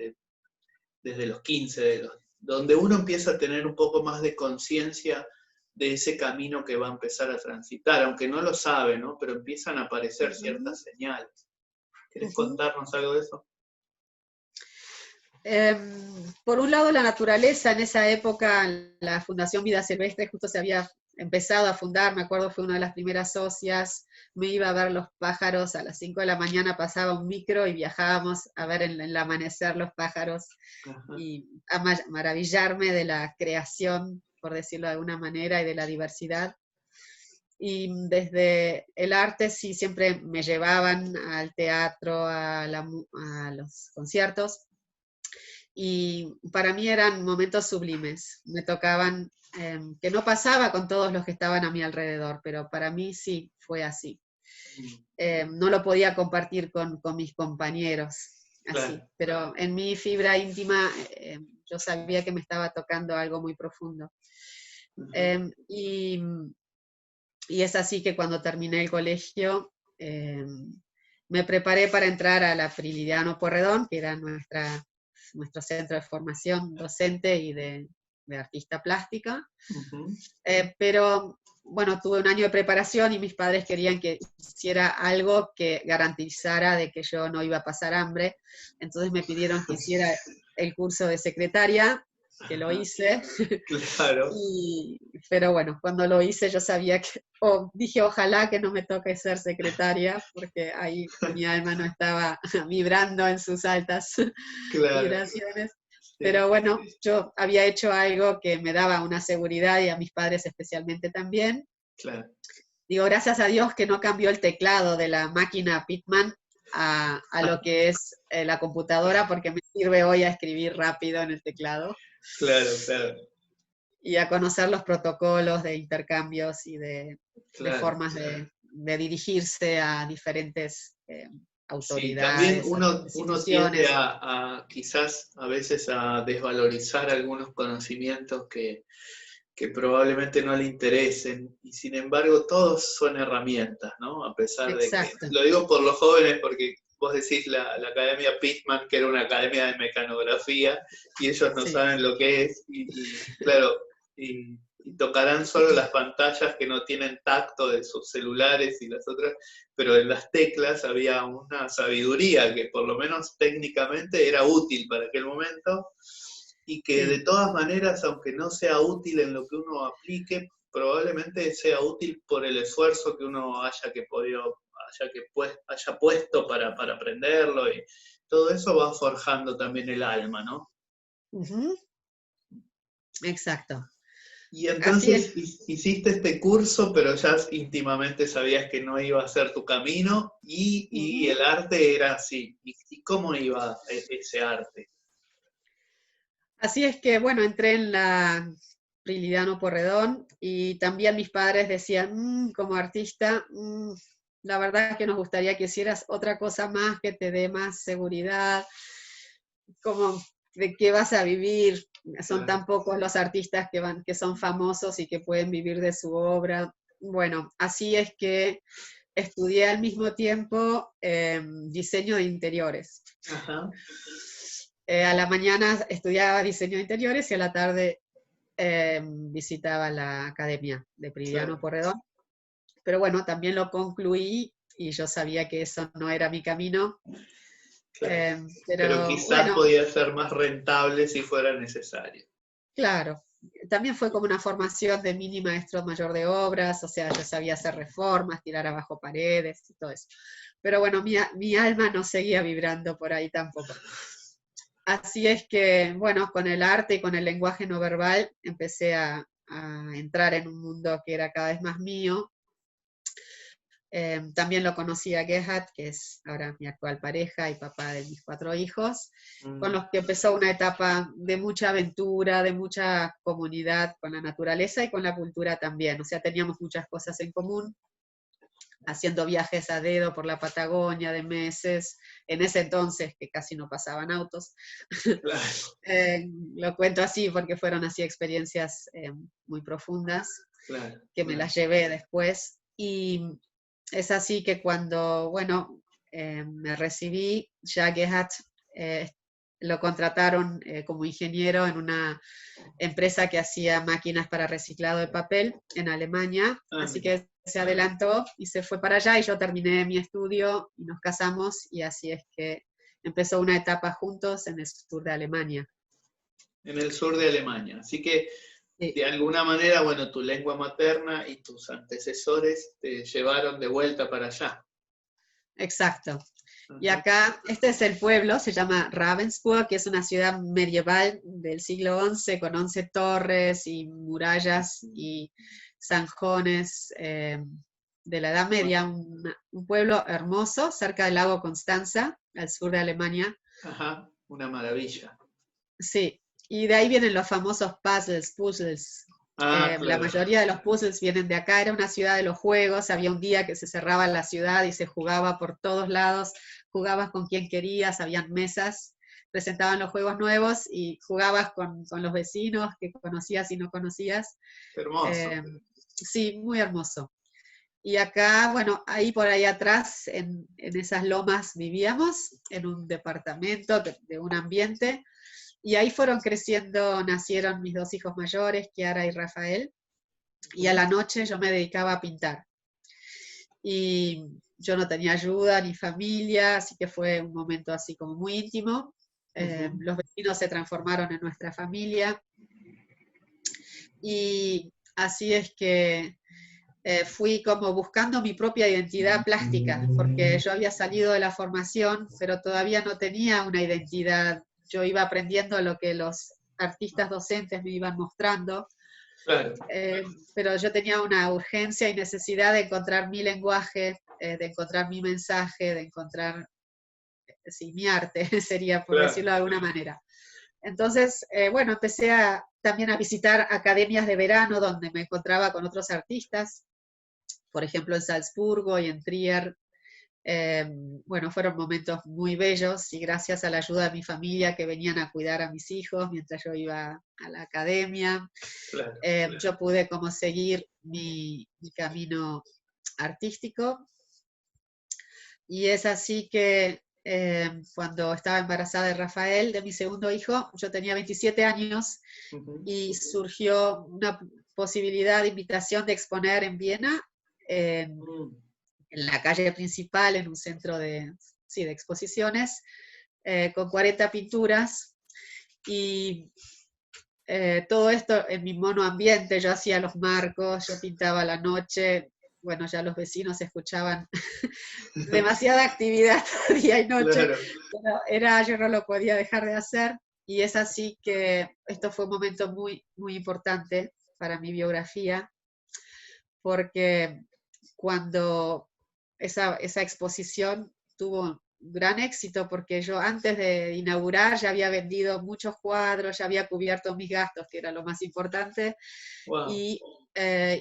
desde los 15, donde uno empieza a tener un poco más de conciencia de ese camino que va a empezar a transitar, aunque no lo sabe, ¿no? Pero empiezan a aparecer Ujú, ciertas señales. ¿Querés ujú. contarnos algo de eso? Por un lado, la naturaleza. En esa época, la Fundación Vida Silvestre justo se había empezado a fundar, me acuerdo, fue una de las primeras socias. Me iba a ver los pájaros a las 5 de la mañana, pasaba un micro y viajábamos a ver en el amanecer los pájaros Ajá. y a maravillarme de la creación, por decirlo de alguna manera, y de la diversidad. Y desde el arte sí siempre me llevaban al teatro, a los conciertos. y para mí eran momentos sublimes. Me tocaban, que no pasaba con todos los que estaban a mi alrededor, pero para mí sí fue así. No lo podía compartir con mis compañeros, así, Claro. pero en mi fibra íntima yo sabía que me estaba tocando algo muy profundo. Ujú. Y es así que cuando terminé el colegio, me preparé para entrar a la Prilidiano Porredón, que era nuestro centro de formación docente y de artista plástica. Ujú. Pero bueno, tuve un año de preparación y mis padres querían que hiciera algo que garantizara de que yo no iba a pasar hambre. Entonces me pidieron que hiciera el curso de secretaria, que lo Ajá. hice. Claro, Pero bueno, cuando lo hice yo sabía que, dije ojalá que no me toque ser secretaria, porque ahí mi alma no estaba vibrando en sus altas claro, vibraciones. sí, Pero bueno, yo había hecho algo que me daba una seguridad y a mis padres especialmente también. claro. Digo, gracias a Dios que no cambió el teclado de la máquina Pitman a lo que es la computadora, porque me sirve hoy a escribir rápido en el teclado Claro, claro, y a conocer los protocolos de intercambios y de claro. formas de dirigirse a diferentes Sí, también autoridades, a uno tiende instituciones. a quizás a veces a desvalorizar algunos conocimientos que probablemente no le interesen, y sin embargo todos son herramientas, ¿no? A pesar de que, Exacto, lo digo por los jóvenes porque vos decís la Academia Pitman, que era una academia de mecanografía, y ellos no sí. saben lo que es, claro, y tocarán solo las pantallas que no tienen tacto de sus celulares y las otras, pero en las teclas había una sabiduría que por lo menos técnicamente era útil para aquel momento, y que de Sí, todas maneras, aunque no sea útil en lo que uno aplique, probablemente sea útil por el esfuerzo que uno haya puesto para aprenderlo, y todo eso va forjando también el alma, ¿no? ujú, exacto. Y Así es. entonces hiciste este curso, pero ya íntimamente sabías que no iba a ser tu camino, y Ujú. el arte era así. ¿Y cómo iba ese arte? Así es que, bueno, entré en la Prilidiano Porredón y también mis padres decían, como artista, la verdad es que nos gustaría que hicieras otra cosa más que te dé más seguridad, como de qué vas a vivir. Son Claro. tan pocos los artistas que son famosos y que pueden vivir de su obra. Bueno, así es que estudié al mismo tiempo diseño de interiores. Ajá. A la mañana estudiaba diseño de interiores y a la tarde visitaba la academia de Prilidiano Claro, Porredón. Pero bueno, también lo concluí y yo sabía que eso no era mi camino. claro. Pero Pero quizás bueno, podía ser más rentable si fuera necesario. claro, también fue como una formación de mini maestro mayor de obras, o sea, yo sabía hacer reformas, tirar abajo paredes y todo eso. Pero bueno, mi alma no seguía vibrando por ahí tampoco. Así es que, bueno, con el arte y con el lenguaje no verbal empecé a entrar en un mundo que era cada vez más mío. También lo conocí a Gerhard, que es ahora mi actual pareja y papá de mis 4 hijos, con Mm. los que empezó una etapa de mucha aventura, de mucha comunidad con la naturaleza y con la cultura también. O sea, teníamos muchas cosas en común, haciendo viajes a dedo por la Patagonia de meses, en ese entonces que casi no pasaban autos. Claro, Lo cuento así porque fueron así experiencias muy profundas claro, que me claro. las llevé después. Y es así que cuando, bueno, me recibí, ya Gerhard eh, lo contrataron como ingeniero en una empresa que hacía máquinas para reciclado de papel en Alemania, Ah, así mira. que se adelantó y se fue para allá y yo terminé mi estudio y nos casamos y así es que empezó una etapa juntos en el sur de Alemania. En el sur de Alemania. Así que, Sí, de alguna manera, bueno, tu lengua materna y tus antecesores te llevaron de vuelta para allá. exacto. Y Ajá. acá, este es el pueblo, se llama Ravensburg, que es una ciudad medieval del siglo XI con 11 torres y murallas y zanjones de la Edad Media, un pueblo hermoso cerca del lago Constanza, al sur de Alemania. Ajá, una maravilla. sí, y de ahí vienen los famosos puzzles. Ah, La claro. mayoría de los puzzles vienen de acá, era una ciudad de los juegos, había un día que se cerraba la ciudad y se jugaba por todos lados, jugabas con quien querías, habían mesas, presentaban los juegos nuevos y jugabas con los vecinos que conocías y no conocías. Qué hermoso. Eh, sí, muy hermoso. Y acá, bueno, ahí por ahí atrás, en esas lomas vivíamos, en un departamento de un ambiente, y ahí fueron creciendo, nacieron mis dos hijos mayores, Kiara y Rafael, y a la noche yo me dedicaba a pintar. Y yo no tenía ayuda ni familia, así que fue un momento así como muy íntimo. Ujú. Los vecinos se transformaron en nuestra familia, y así es que fui como buscando mi propia identidad plástica, porque yo había salido de la formación, pero todavía no tenía una identidad. Yo iba aprendiendo lo que los artistas docentes me iban mostrando, Claro, pero yo tenía una urgencia y necesidad de encontrar mi lenguaje, de encontrar mi mensaje, de encontrar, sí, mi arte, sería por claro. decirlo de alguna manera. Entonces, bueno, empecé también a visitar academias de verano donde me encontraba con otros artistas, por ejemplo en Salzburgo y en Trier. Bueno, fueron momentos muy bellos y gracias a la ayuda de mi familia que venían a cuidar a mis hijos mientras yo iba a la academia, Claro. yo pude como seguir mi camino artístico, y es así que cuando estaba embarazada de Rafael, de mi segundo hijo, yo tenía 27 años Ujú. y surgió una posibilidad de invitación de exponer en Viena, en, Mm. en la calle principal, en un centro de, sí, de exposiciones, con 40 pinturas. Y todo esto en mi monoambiente, yo hacía los marcos, yo pintaba la noche, bueno, ya los vecinos escuchaban demasiada actividad día y noche, Claro. pero yo no lo podía dejar de hacer, y es así que esto fue un momento muy, muy importante para mi biografía, porque cuando esa exposición tuvo un gran éxito, porque yo antes de inaugurar ya había vendido muchos cuadros, ya había cubierto mis gastos, que era lo más importante, Wow. y,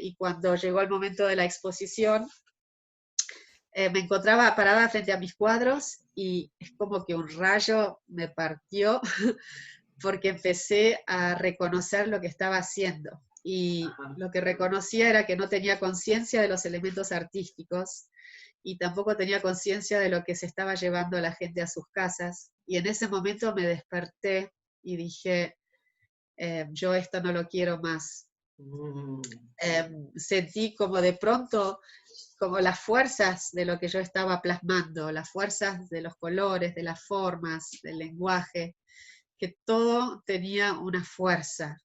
y cuando llegó el momento de la exposición, me encontraba parada frente a mis cuadros y es como que un rayo me partió porque empecé a reconocer lo que estaba haciendo. Y Ajá. lo que reconocía era que no tenía conciencia de los elementos artísticos y tampoco tenía conciencia de lo que se estaba llevando a la gente a sus casas. Y en ese momento me desperté y dije, yo esto no lo quiero más. Mm. Sentí como de pronto como las fuerzas de lo que yo estaba plasmando, las fuerzas de los colores, de las formas, del lenguaje, que todo tenía una fuerza,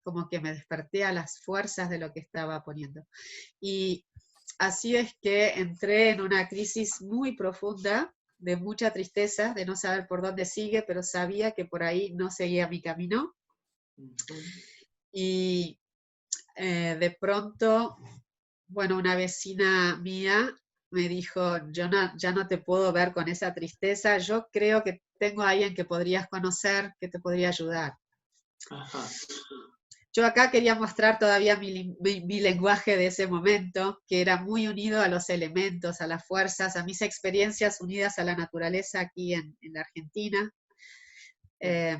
como que me desperté a las fuerzas de lo que estaba poniendo. Y así es que entré en una crisis muy profunda, de mucha tristeza, de no saber por dónde sigue, pero sabía que por ahí no seguía mi camino. Ujú. Y de pronto, bueno, una vecina mía me dijo, yo ya no te puedo ver con esa tristeza, yo creo que tengo a alguien que podrías conocer, que te podría ayudar. Ajá. Yo acá quería mostrar todavía mi lenguaje de ese momento, que era muy unido a los elementos, a las fuerzas, a mis experiencias unidas a la naturaleza aquí en la Argentina. Eh,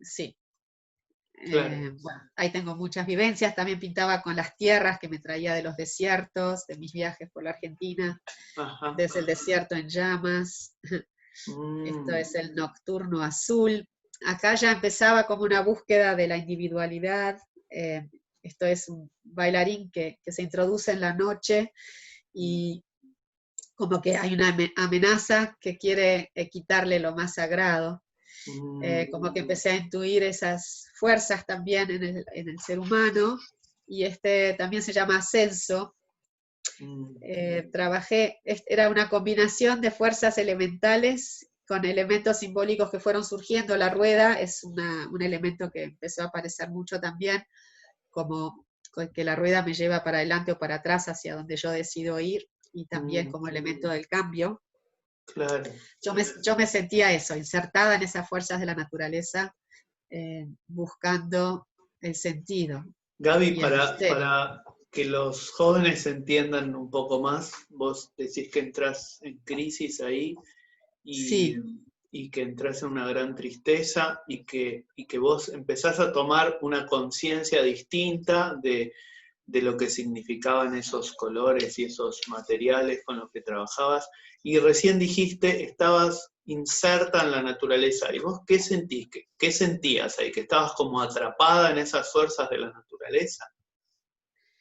sí, Claro. bueno, ahí tengo muchas vivencias. También pintaba con las tierras que me traía de los desiertos, de mis viajes por la Argentina. Ajá. Este es el desierto en llamas. Esto Mm. es el nocturno azul. Acá ya empezaba como una búsqueda de la individualidad. Eh, Esto es un bailarín que se introduce en la noche y como que hay una amenaza que quiere quitarle lo más sagrado. Mm. Como que empecé a intuir esas fuerzas también en el ser humano, y este también se llama ascenso. Mm. Era una combinación de fuerzas elementales con elementos simbólicos que fueron surgiendo. La rueda es un elemento que empezó a aparecer mucho también, como que la rueda me lleva para adelante o para atrás hacia donde yo decido ir, y también Mm. como elemento del cambio. Claro. Yo me sentía eso, insertada en esas fuerzas de la naturaleza, buscando el sentido Gaby, y el misterio. para que los jóvenes entiendan un poco más, vos decís que entras en crisis ahí y, Sí, y que entras en una gran tristeza y que vos empezás a tomar una conciencia distinta de lo que significaban esos colores y esos materiales con los que trabajabas. Y recién dijiste, estabas inserta en la naturaleza. ¿Y vos qué sentís? ¿Qué sentías ahí? ¿Que estabas como atrapada en esas fuerzas de la naturaleza?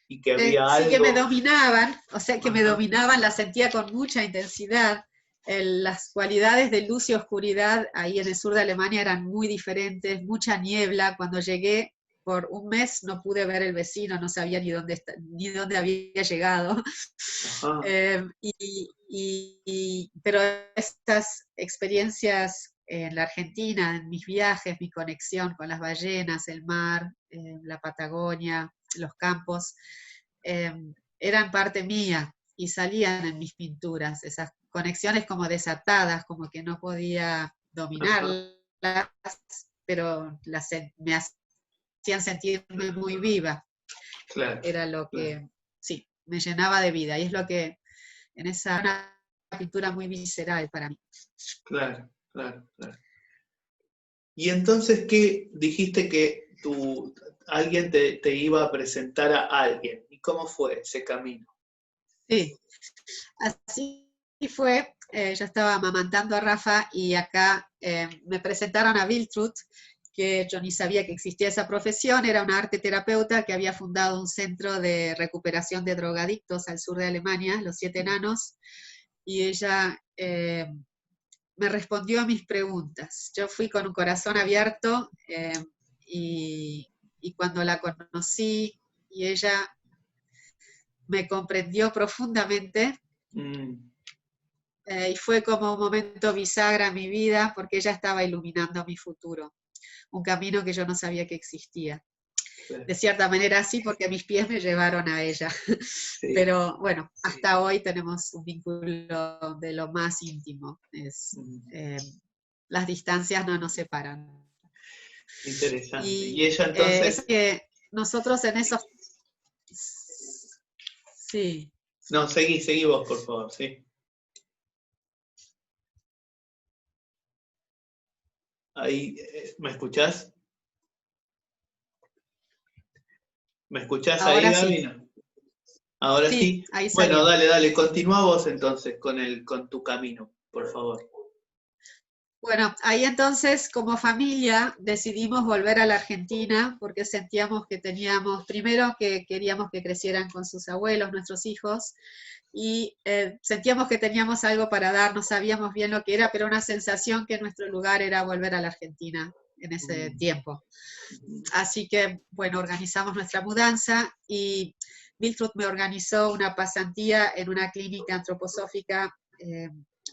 ¿Y que había sí que me algo? dominaban, o sea que me Ajá, dominaban, las sentía con mucha intensidad. Las cualidades de luz y oscuridad ahí en el sur de Alemania eran muy diferentes, mucha niebla. Cuando llegué por un mes no pude ver el vecino, no sabía ni dónde había llegado. ajá, Pero estas experiencias en la Argentina, en mis viajes, mi conexión con las ballenas, el mar, la Patagonia, los campos, eh, eran parte mía y salían en mis pinturas, esas conexiones como desatadas, como que no podía ajá, dominarlas, pero me hacían sentirme muy viva. claro, Era lo claro, que, sí, me llenaba de vida y es lo que en esa una pintura muy visceral para mí. claro, claro, claro. Y entonces, ¿qué dijiste que alguien te iba a presentar a alguien? ¿Y cómo fue ese camino? Sí, así fue. Yo estaba amamantando a Rafa y acá me presentaron a Viltrud, que yo ni sabía que existía esa profesión, era una arte terapeuta que había fundado un centro de recuperación de drogadictos al sur de Alemania, Los Siete Enanos, y ella me respondió a mis preguntas. Yo fui con un corazón abierto y cuando la conocí y ella me comprendió profundamente, Mm, y fue como un momento bisagra en mi vida porque ella estaba iluminando mi futuro, un camino que yo no sabía que existía. claro. De cierta manera sí, porque mis pies me llevaron a ella. Sí. Pero bueno, hasta hoy tenemos un vínculo de lo más íntimo. Mm, Las distancias no nos separan. interesante. Y Y ella es entonces, que nosotros en esos... Sí, no, seguí vos, por favor, sí. Ahí, ¿me escuchás? ¿Me escuchás ahí, ahora sí. Gaby? No. Ahora Sí, sí. ahí Bueno, salió. dale, continúa vos entonces con tu camino, por favor. Bueno, ahí entonces como familia decidimos volver a la Argentina porque sentíamos que teníamos, primero que queríamos que crecieran con sus abuelos, nuestros hijos, y sentíamos que teníamos algo para dar, no sabíamos bien lo que era, pero una sensación que nuestro lugar era volver a la Argentina en ese Mm, tiempo. mm, Así que, bueno, organizamos nuestra mudanza y Wilfrud me organizó una pasantía en una clínica antroposófica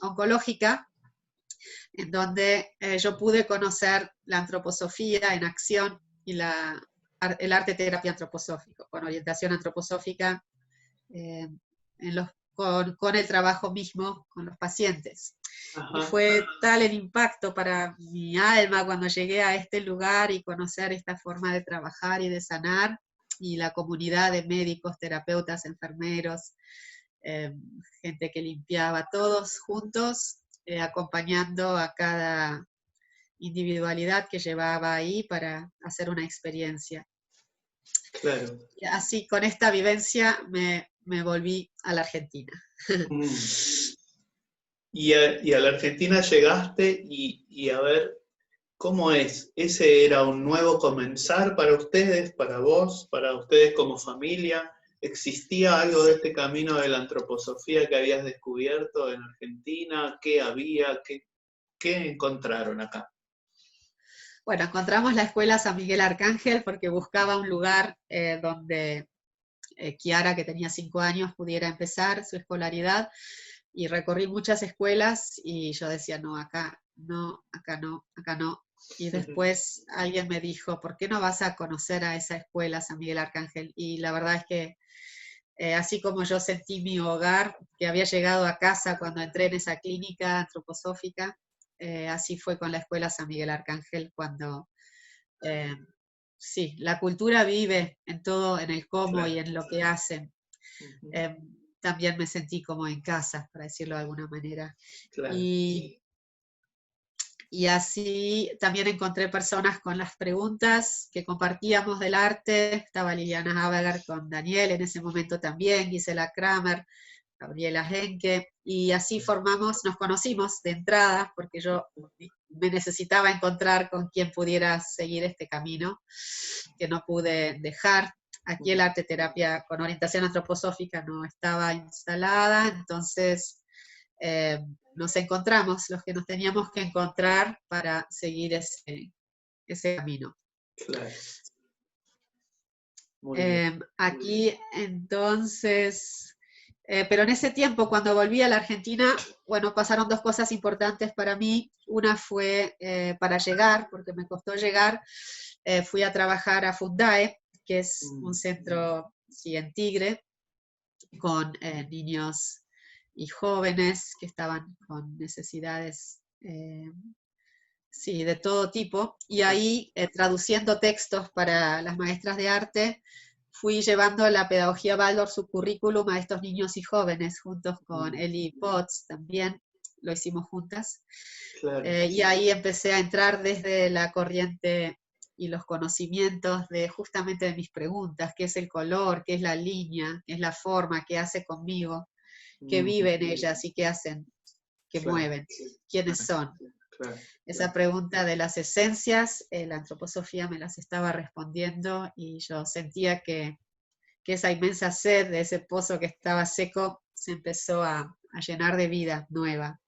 oncológica en donde yo pude conocer la antroposofía en acción y el arte terapia antroposófico, con orientación antroposófica eh, con el trabajo mismo con los pacientes. Y ajá, fue tal el impacto para mi alma cuando llegué a este lugar y conocer esta forma de trabajar y de sanar, y la comunidad de médicos, terapeutas, enfermeros, eh, gente que limpiaba, todos juntos, acompañando a cada individualidad que llevaba ahí para hacer una experiencia. claro. Y así, con esta vivencia, me volví a la Argentina. Mm. Y a la Argentina llegaste y a ver, ¿cómo es? ¿Ese era un nuevo comenzar para ustedes, para ustedes como familia? ¿Existía algo de este camino de la antroposofía que habías descubierto en Argentina? ¿Qué había? ¿Qué encontraron acá? Bueno, encontramos la escuela San Miguel Arcángel porque buscaba un lugar donde Kiara, que tenía 5 años, pudiera empezar su escolaridad, y recorrí muchas escuelas y yo decía, no, acá no, acá no, acá no. Y después alguien me dijo, ¿por qué no vas a conocer a esa escuela San Miguel Arcángel? Y la verdad es que así como yo sentí mi hogar, que había llegado a casa cuando entré en esa clínica antroposófica, así fue con la Escuela San Miguel Arcángel cuando, sí, la cultura vive en todo, en el cómo y Claro. en lo que hacen. Ujú. Eh, También me sentí como en casa, para decirlo de alguna manera. Claro. Y así también encontré personas con las preguntas que compartíamos del arte. Estaba Liliana Haberger con Daniel en ese momento también, Gisela Kramer, Gabriela Henke, y así nos conocimos de entrada, porque yo me necesitaba encontrar con quien pudiera seguir este camino que no pude dejar. Aquí el arte terapia con orientación antroposófica no estaba instalada, entonces nos encontramos los que nos teníamos que encontrar para seguir ese camino. Claro. Muy bien. Aquí entonces, pero en ese tiempo cuando volví a la Argentina, bueno, pasaron dos cosas importantes para mí. Una fue para llegar, porque me costó llegar, fui a trabajar a Fundae, que es un centro, sí, en Tigre, con niños y jóvenes que estaban con necesidades, sí, de todo tipo. Y ahí, traduciendo textos para las maestras de arte, fui llevando la pedagogía Waldorf, su currículum, a estos niños y jóvenes, juntos con Eli Potts también, lo hicimos juntas. Claro. Y ahí empecé a entrar desde la corriente y los conocimientos de justamente de mis preguntas: qué es el color, qué es la línea, qué es la forma, qué hace conmigo, qué vive en ellas y qué hacen, qué Claro. mueven, quiénes son. Claro. Esa pregunta de las esencias, la antroposofía me las estaba respondiendo y yo sentía que esa inmensa sed de ese pozo que estaba seco se empezó a llenar de vida nueva.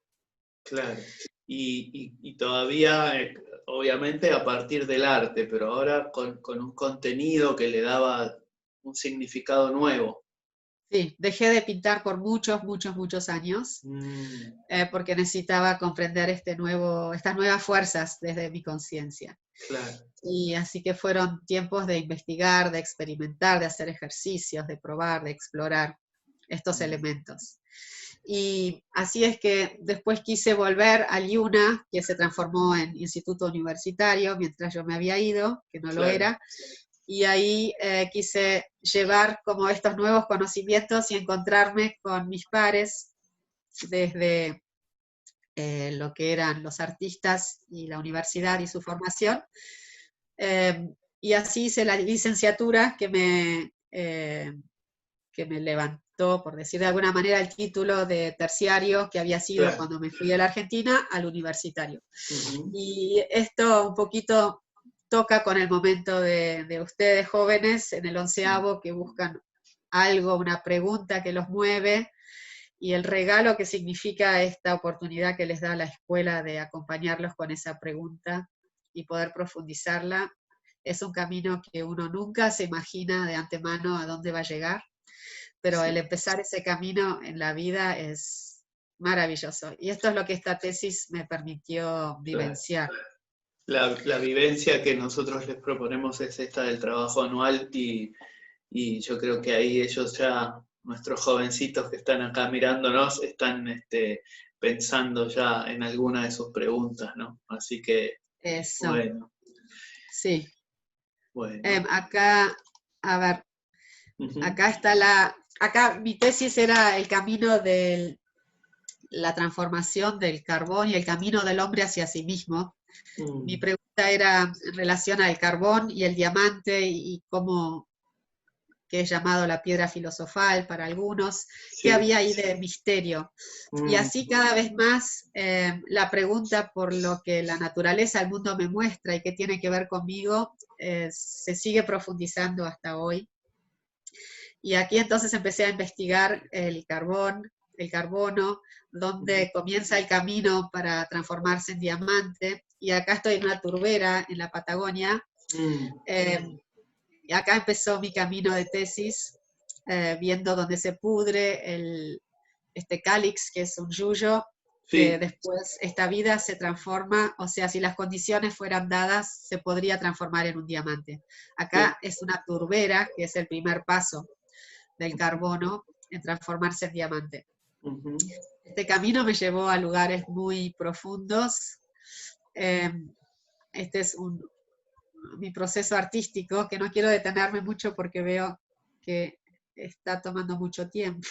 Claro. Y todavía, obviamente, a partir del arte, pero ahora con un contenido que le daba un significado nuevo. Sí, dejé de pintar por muchos, muchos, muchos años, porque necesitaba comprender estas nuevas fuerzas desde mi conciencia. Claro. Y así que fueron tiempos de investigar, de experimentar, de hacer ejercicios, de probar, de explorar estos elementos. Y así es que después quise volver a IUNA, que se transformó en instituto universitario mientras yo me había ido, que no lo Claro. era, y ahí quise llevar como estos nuevos conocimientos y encontrarme con mis pares desde lo que eran los artistas y la universidad y su formación. Y así hice la licenciatura que me levantó, por decir de alguna manera, el título de terciario que había sido Claro. cuando me fui de la Argentina al universitario. Ujú. Y esto un poquito toca con el momento de ustedes jóvenes en el 11º, que buscan algo, una pregunta que los mueve, y el regalo que significa esta oportunidad que les da la escuela de acompañarlos con esa pregunta y poder profundizarla. Es un camino que uno nunca se imagina de antemano a dónde va a llegar, pero el empezar ese camino en la vida es maravilloso. Y esto es lo que esta tesis me permitió vivenciar. La vivencia que nosotros les proponemos es esta del trabajo anual y yo creo que ahí ellos ya, nuestros jovencitos que están acá mirándonos, están pensando ya en alguna de sus preguntas, ¿no? Así que, Eso, bueno, sí. bueno. Acá, a ver, Ujú. acá está acá mi tesis era el camino de la transformación del carbón y el camino del hombre hacia sí mismo. Mi pregunta era en relación al carbón y el diamante y cómo, que es llamado la piedra filosofal para algunos, que Sí. había ahí de misterio. Y así cada vez más la pregunta por lo que la naturaleza, el mundo me muestra y que tiene que ver conmigo, se sigue profundizando hasta hoy. Y aquí entonces empecé a investigar el carbón, el carbono, dónde comienza el camino para transformarse en diamante. Y acá estoy en una turbera en la Patagonia. Y acá empezó mi camino de tesis, viendo dónde se pudre este cálix, que es un yuyo, que Sí. después esta vida se transforma, o sea, si las condiciones fueran dadas, se podría transformar en un diamante. Acá es una turbera, que es el primer paso del carbono en transformarse en diamante. Ujú. Este camino me llevó a lugares muy profundos. Este es mi proceso artístico, que no quiero detenerme mucho porque veo que está tomando mucho tiempo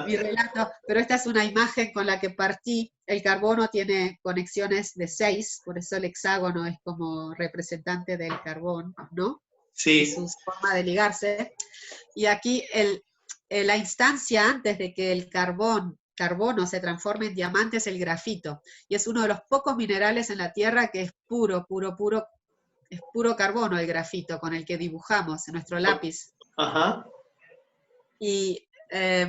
mi relato, pero esta es una imagen con la que partí. El carbono tiene conexiones de 6, por eso el hexágono es como representante del carbón, ¿no? Y Sí, su forma de ligarse. Y aquí la instancia antes de que el carbono se transforme en diamante es el grafito, y es uno de los pocos minerales en la Tierra que es puro, puro, puro, es puro carbono el grafito con el que dibujamos en nuestro lápiz. ajá, Y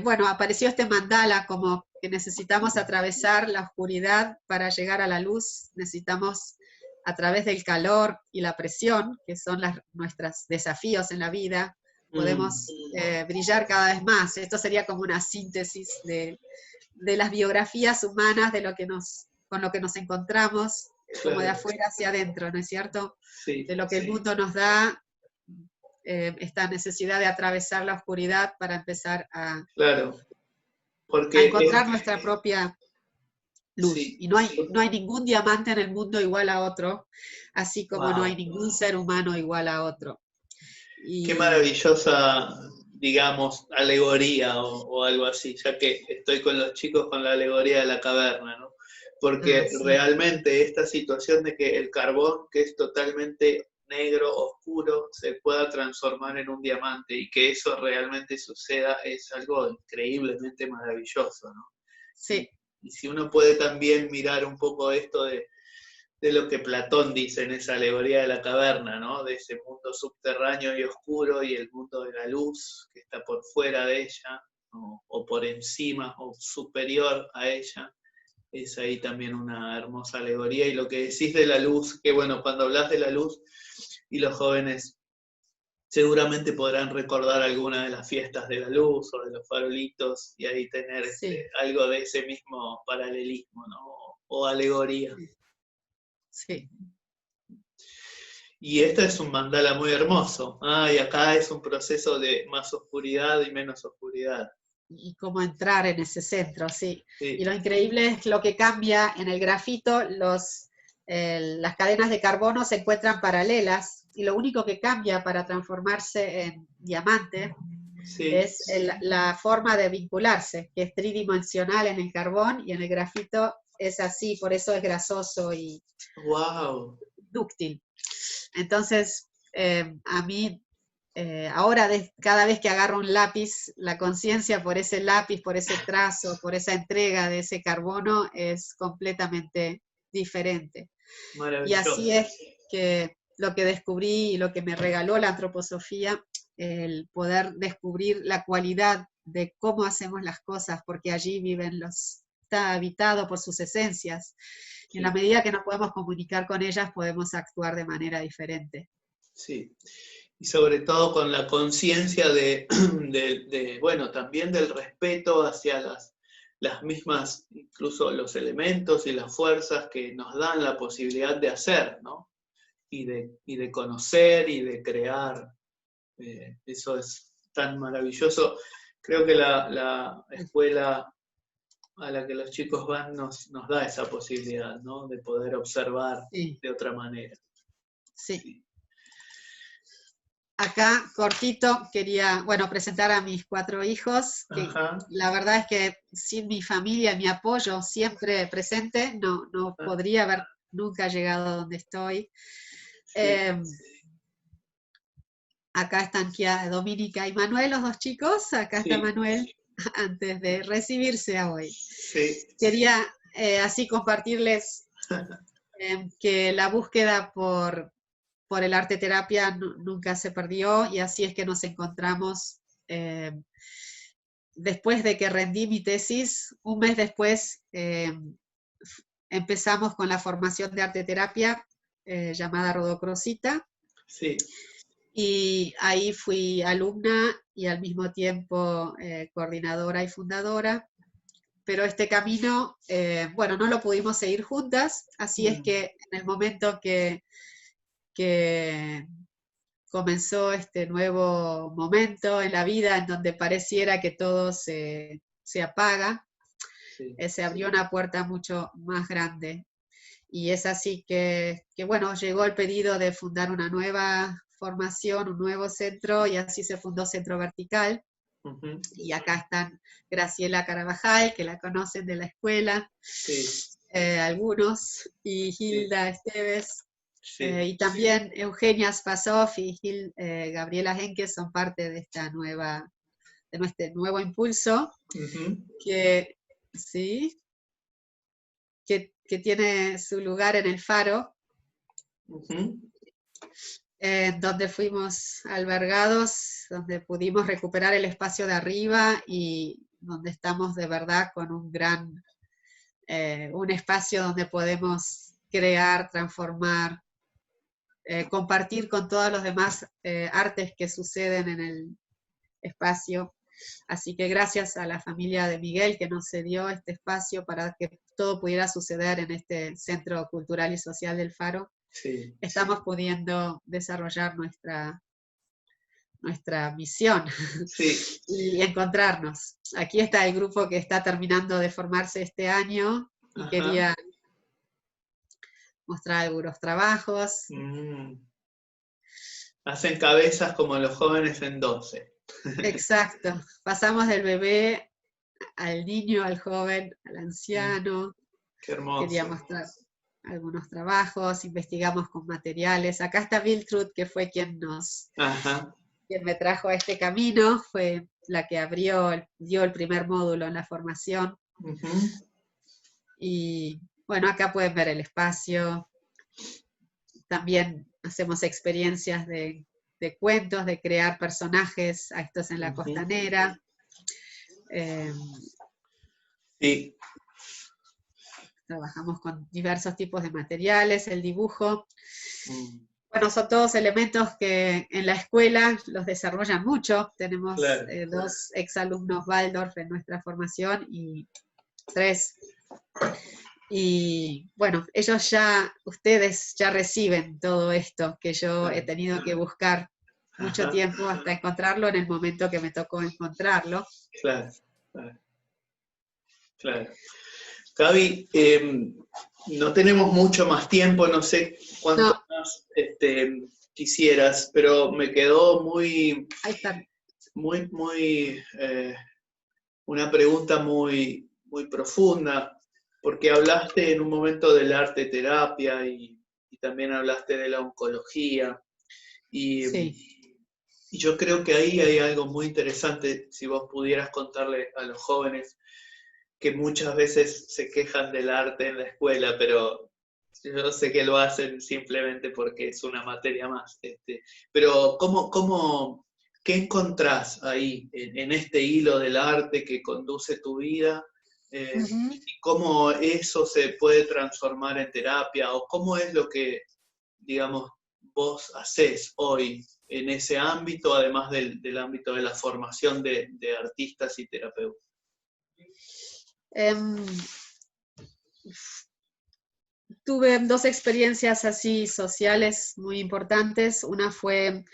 bueno, apareció este mandala como que necesitamos atravesar la oscuridad para llegar a la luz, necesitamos a través del calor y la presión, que son nuestros desafíos en la vida, podemos brillar cada vez más. Esto sería como una síntesis de las biografías humanas, con lo que nos encontramos, como de claro, afuera hacia adentro, ¿no es cierto? sí, De lo que el mundo nos da, esta necesidad de atravesar la oscuridad para empezar claro, a porque encontrar nuestra propia luz. sí, Y no hay ningún diamante en el mundo igual a otro, así como no hay wow. ningún ser humano igual a otro. Qué Y maravillosa, digamos, alegoría o algo así, ya que estoy con los chicos con la alegoría de la caverna, ¿no? Porque sí, realmente esta situación de que el carbón, que es totalmente negro, oscuro, se pueda transformar en un diamante y que eso realmente suceda es algo increíblemente maravilloso, ¿no? sí, Y si uno puede también mirar un poco esto de lo que Platón dice en esa alegoría de la caverna, ¿no? De ese mundo subterráneo y oscuro y el mundo de la luz que está por fuera de ella, o por encima, o superior a ella. Es ahí también una hermosa alegoría. Y lo que decís de la luz, que bueno, cuando hablas de la luz, y los jóvenes seguramente podrán recordar alguna de las fiestas de la luz o de los farolitos, y ahí tener sí, algo de ese mismo paralelismo, ¿no? O alegoría. sí. Y este es un mandala muy hermoso. Ah, y acá es un proceso de más oscuridad y menos oscuridad. Y cómo entrar en ese centro, sí. Y Sí, lo increíble es lo que cambia en el grafito, las cadenas de carbono se encuentran paralelas y lo único que cambia para transformarse en diamante sí. es la forma de vincularse, que es tridimensional en el carbón y en el grafito es así, por eso es grasoso y Wow. dúctil. Entonces, a mí, ahora cada vez que agarro un lápiz, la conciencia por ese lápiz, por ese trazo, por esa entrega de ese carbono es completamente diferente. Y así Maravilloso. es que lo que descubrí y lo que me regaló la antroposofía, el poder descubrir la cualidad de cómo hacemos las cosas, porque allí está habitado por sus esencias. En la Sí, medida que nos podemos comunicar con ellas, podemos actuar de manera diferente. sí. Y sobre todo con la conciencia bueno, también del respeto hacia las mismas, incluso los elementos y las fuerzas que nos dan la posibilidad de hacer, ¿no? Y de conocer y de crear. Eso es tan maravilloso. Creo que la escuela a la que los chicos van nos da esa posibilidad, ¿no? De poder observar Sí, de otra manera. sí. Sí. Acá, cortito, quería, bueno, presentar a mis 4 hijos, que Ajá. la verdad es que sin mi familia, mi apoyo siempre presente, no Ah, podría haber nunca llegado a donde estoy. sí, Eh, Acá están Dominica y Manuel, los 2 chicos. Acá está sí, Manuel antes de recibirse hoy. sí, Quería así compartirles que la búsqueda por el arte terapia nunca se perdió y así es que nos encontramos después de que rendí mi tesis. Un mes después empezamos con la formación de arte terapia llamada Rodocrosita. sí. Y ahí fui alumna y al mismo tiempo coordinadora y fundadora. Pero este camino, bueno, no lo pudimos seguir juntas, así es Mm, que en el momento que comenzó este nuevo momento en la vida en donde pareciera que todo se apaga, Sí. se abrió una puerta mucho más grande. Y es así que, bueno, llegó el pedido de fundar una nueva formación, un nuevo centro, y así se fundó Centro Vertical. Ujú. Y acá están Graciela Carabajal, que la conocen de la escuela, Sí, algunos, y sí, Hilda Esteves, sí. y también Eugenia Spasov y Gabriela Henke son parte de de nuestro nuevo impulso, Ujú, que sí, que tiene su lugar en el Faro, ujú. donde fuimos albergados, donde pudimos recuperar el espacio de arriba y donde estamos de verdad con un espacio donde podemos crear, transformar, compartir con todos los demás artes que suceden en el espacio. Así que gracias a la familia de Miguel que nos cedió este espacio para que todo pudiera suceder en este Centro Cultural y Social del Faro, Sí, estamos pudiendo desarrollar nuestra misión sí. y encontrarnos. Aquí está el grupo que está terminando de formarse este año y Ajá. quería mostrar algunos trabajos. Mm. Hacen cabezas como los jóvenes en 12. Exacto, pasamos del bebé al niño, al joven, al Mm, anciano. qué Quería hermoso. mostrar algunos trabajos, investigamos con materiales. Acá está Viltrud, que fue Ajá. quien me trajo a este camino, fue la que dio el primer módulo en la formación. Ujú. Y bueno, acá pueden ver el espacio. También hacemos experiencias de cuentos, de crear personajes, a estos en la Ujú. costanera. Eh, Sí. Trabajamos con diversos tipos de materiales, el dibujo. Mm, Bueno, son todos elementos que en la escuela los desarrollan mucho. Tenemos claro. dos exalumnos Waldorf en nuestra formación y tres. Y bueno, ustedes ya reciben todo esto que yo he Claro. tenido que buscar mucho Ajá. tiempo hasta encontrarlo en el momento que me tocó encontrarlo. Claro. Claro. Claro. Gaby, no tenemos mucho más tiempo, no sé cuánto No, más quisieras, pero me quedó ahí están. muy, una pregunta muy profunda, porque hablaste en un momento del arte terapia y también hablaste de la oncología, y, Sí. y yo creo que ahí hay algo muy interesante, si vos pudieras contarle a los jóvenes que muchas veces se quejan del arte en la escuela, pero yo sé que lo hacen simplemente porque es una materia más. Pero ¿qué encontrás ahí en este hilo del arte que conduce tu vida? Ujú. ¿Y cómo eso se puede transformar en terapia? ¿O cómo es lo que, digamos, vos hacés hoy en ese ámbito, además del ámbito de la formación de artistas y terapeutas? Em, Tuve dos experiencias así sociales muy importantes. Una fue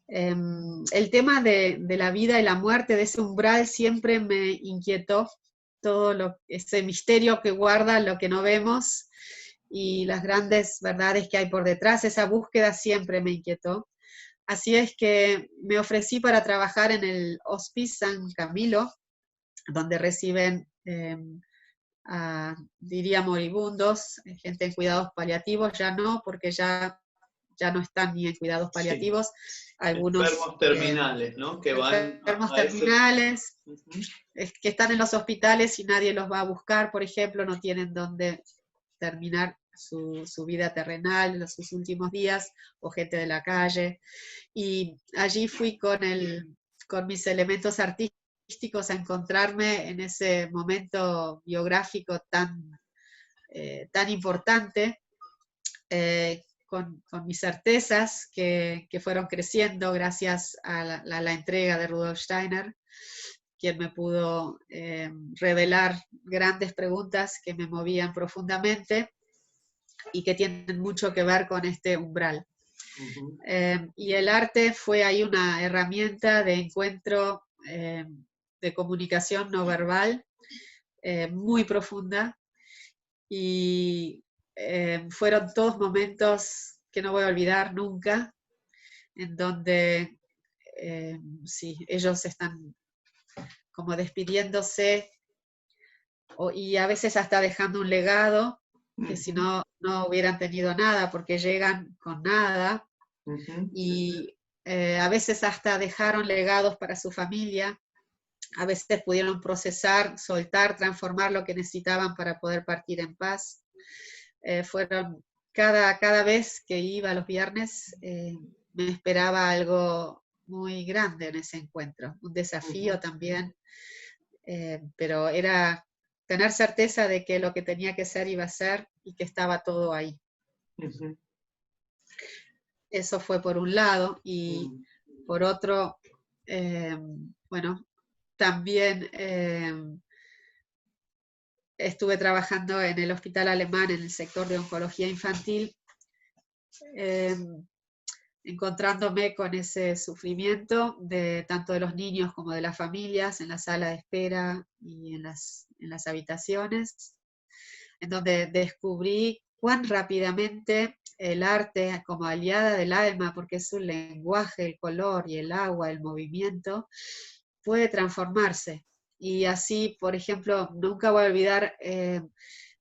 el tema de la vida y la muerte, de ese umbral, siempre me inquietó ese misterio que guarda lo que no vemos y las grandes verdades que hay por detrás. Esa búsqueda siempre me inquietó. Así es que me ofrecí para trabajar en el Hospice San Camilo, donde reciben diría moribundos, gente en cuidados paliativos, ya no, porque ya no están ni en cuidados Sí. paliativos, algunos Enfermos terminales, ¿no? Que van enfermos a ese... terminales, Ujú. que están en los hospitales y nadie los va a buscar, por ejemplo, no tienen dónde terminar su vida terrenal, sus últimos días, o gente de la calle. Y allí fui con mis elementos artísticos a encontrarme en ese momento biográfico tan importante, con mis certezas que fueron creciendo gracias a la entrega de Rudolf Steiner, quien me pudo revelar grandes preguntas que me movían profundamente y que tienen mucho que ver con este umbral. Ujú. Y el arte fue ahí una herramienta de encuentro, de comunicación no verbal, muy profunda, y fueron todos momentos que no voy a olvidar nunca, en donde sí, ellos están como despidiéndose y a veces hasta dejando un legado que si Ujú. no, no hubieran tenido nada, porque llegan con nada, Ujú. y a veces hasta dejaron legados para su familia, a veces pudieron procesar, soltar, transformar lo que necesitaban para poder partir en paz. Fueron, cada vez que iba los viernes, me esperaba algo muy grande en ese encuentro, un desafío Ujú. también, pero era tener certeza de que lo que tenía que ser iba a ser y que estaba todo ahí. Ujú. Eso fue por un lado, y Mm. por otro, bueno, también estuve trabajando en el hospital alemán en el sector de oncología infantil, eh, encontrándome con ese sufrimiento de tanto de los niños como de las familias en la sala de espera y en las habitaciones, en donde descubrí cuán rápidamente el arte como aliada del alma, porque es un lenguaje, el color y el agua, el movimiento, puede transformarse. Y así, por ejemplo, nunca voy a olvidar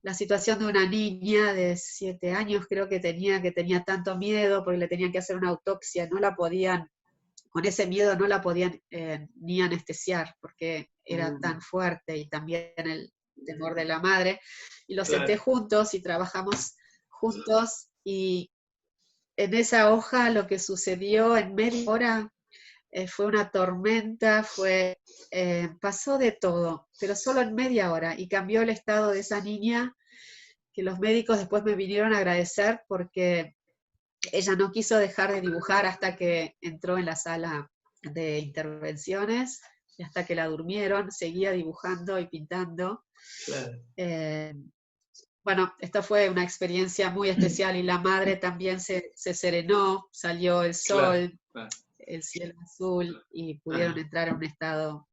la situación de una niña de 7 años, creo que tenía tanto miedo porque le tenían que hacer una autopsia, no la podían, con ese miedo no la podían ni anestesiar, porque era Mm. tan fuerte, y también el temor de la madre. Y los senté Claro. juntos y trabajamos juntos, y en esa hoja lo que sucedió en media hora fue una tormenta, pasó de todo, pero solo en media hora, y cambió el estado de esa niña, que los médicos después me vinieron a agradecer porque ella no quiso dejar de dibujar hasta que entró en la sala de intervenciones, y hasta que la durmieron, seguía dibujando y pintando. Claro. Eh, bueno, esta fue una experiencia muy especial, y la madre también se serenó, salió el Claro. sol, Claro. el cielo azul, y pudieron Ah, entrar a un estado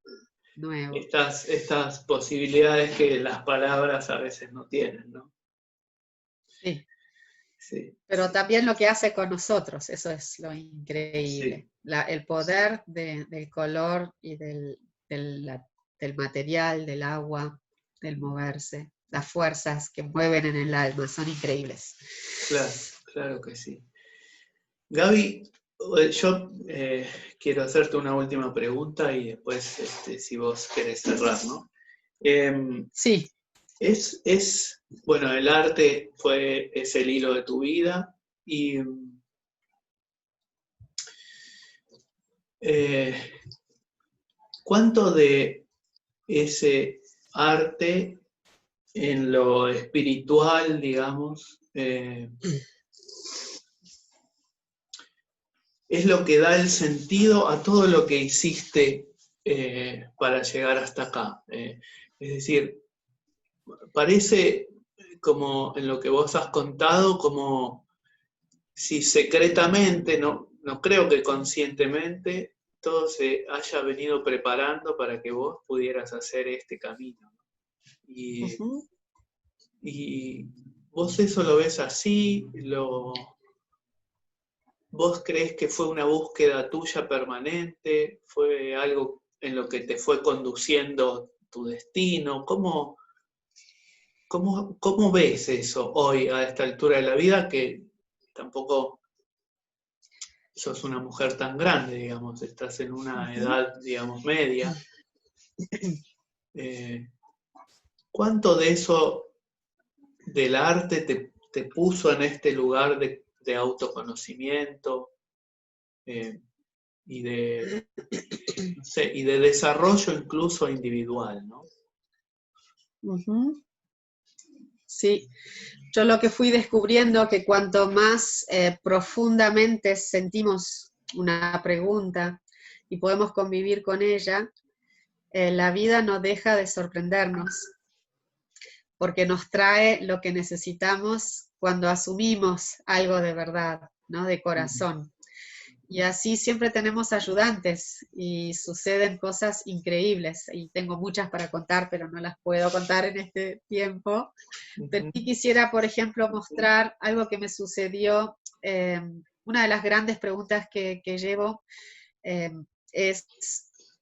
nuevo. estas posibilidades que las palabras a veces no tienen, ¿no? Sí, Sí, pero sí, también lo que hace con nosotros, eso es lo sí, increíble. El poder del color y del material, del agua, del moverse, las fuerzas que mueven en el alma, son increíbles. claro, claro que sí. Gaby, yo quiero hacerte una última pregunta y después, si vos querés cerrar, ¿no? Em, Sí, bueno, el arte es el hilo de tu vida y eh, ¿cuánto de ese arte en lo espiritual, digamos, es lo que da el sentido a todo lo que hiciste para llegar hasta acá? Es decir, parece como en lo que vos has contado, como si secretamente, no creo que conscientemente, todo se haya venido preparando para que vos pudieras hacer este camino. Y, ujú. y vos eso lo ves así, vos crees que fue una búsqueda tuya permanente, fue algo en lo que te fue conduciendo tu destino. ¿Cómo ves eso hoy a esta altura de la vida que tampoco sos una mujer tan grande, digamos, estás en una Ujú. edad, digamos, media? Eh, ¿Cuánto de eso del arte te puso en este lugar de autoconocimiento eh, y de, no sé, y de desarrollo incluso individual, ¿no? Ujú. Sí, yo lo que fui descubriendo, que cuanto más profundamente sentimos una pregunta y podemos convivir con ella, la vida no deja de sorprendernos, porque nos trae lo que necesitamos cuando asumimos algo de verdad. ¿no? De corazón. Y así siempre tenemos ayudantes y suceden cosas increíbles. Y tengo muchas para contar, pero no las puedo contar en este tiempo. Pero sí quisiera, por ejemplo, mostrar algo que me sucedió. Una de las grandes preguntas que llevo eh, es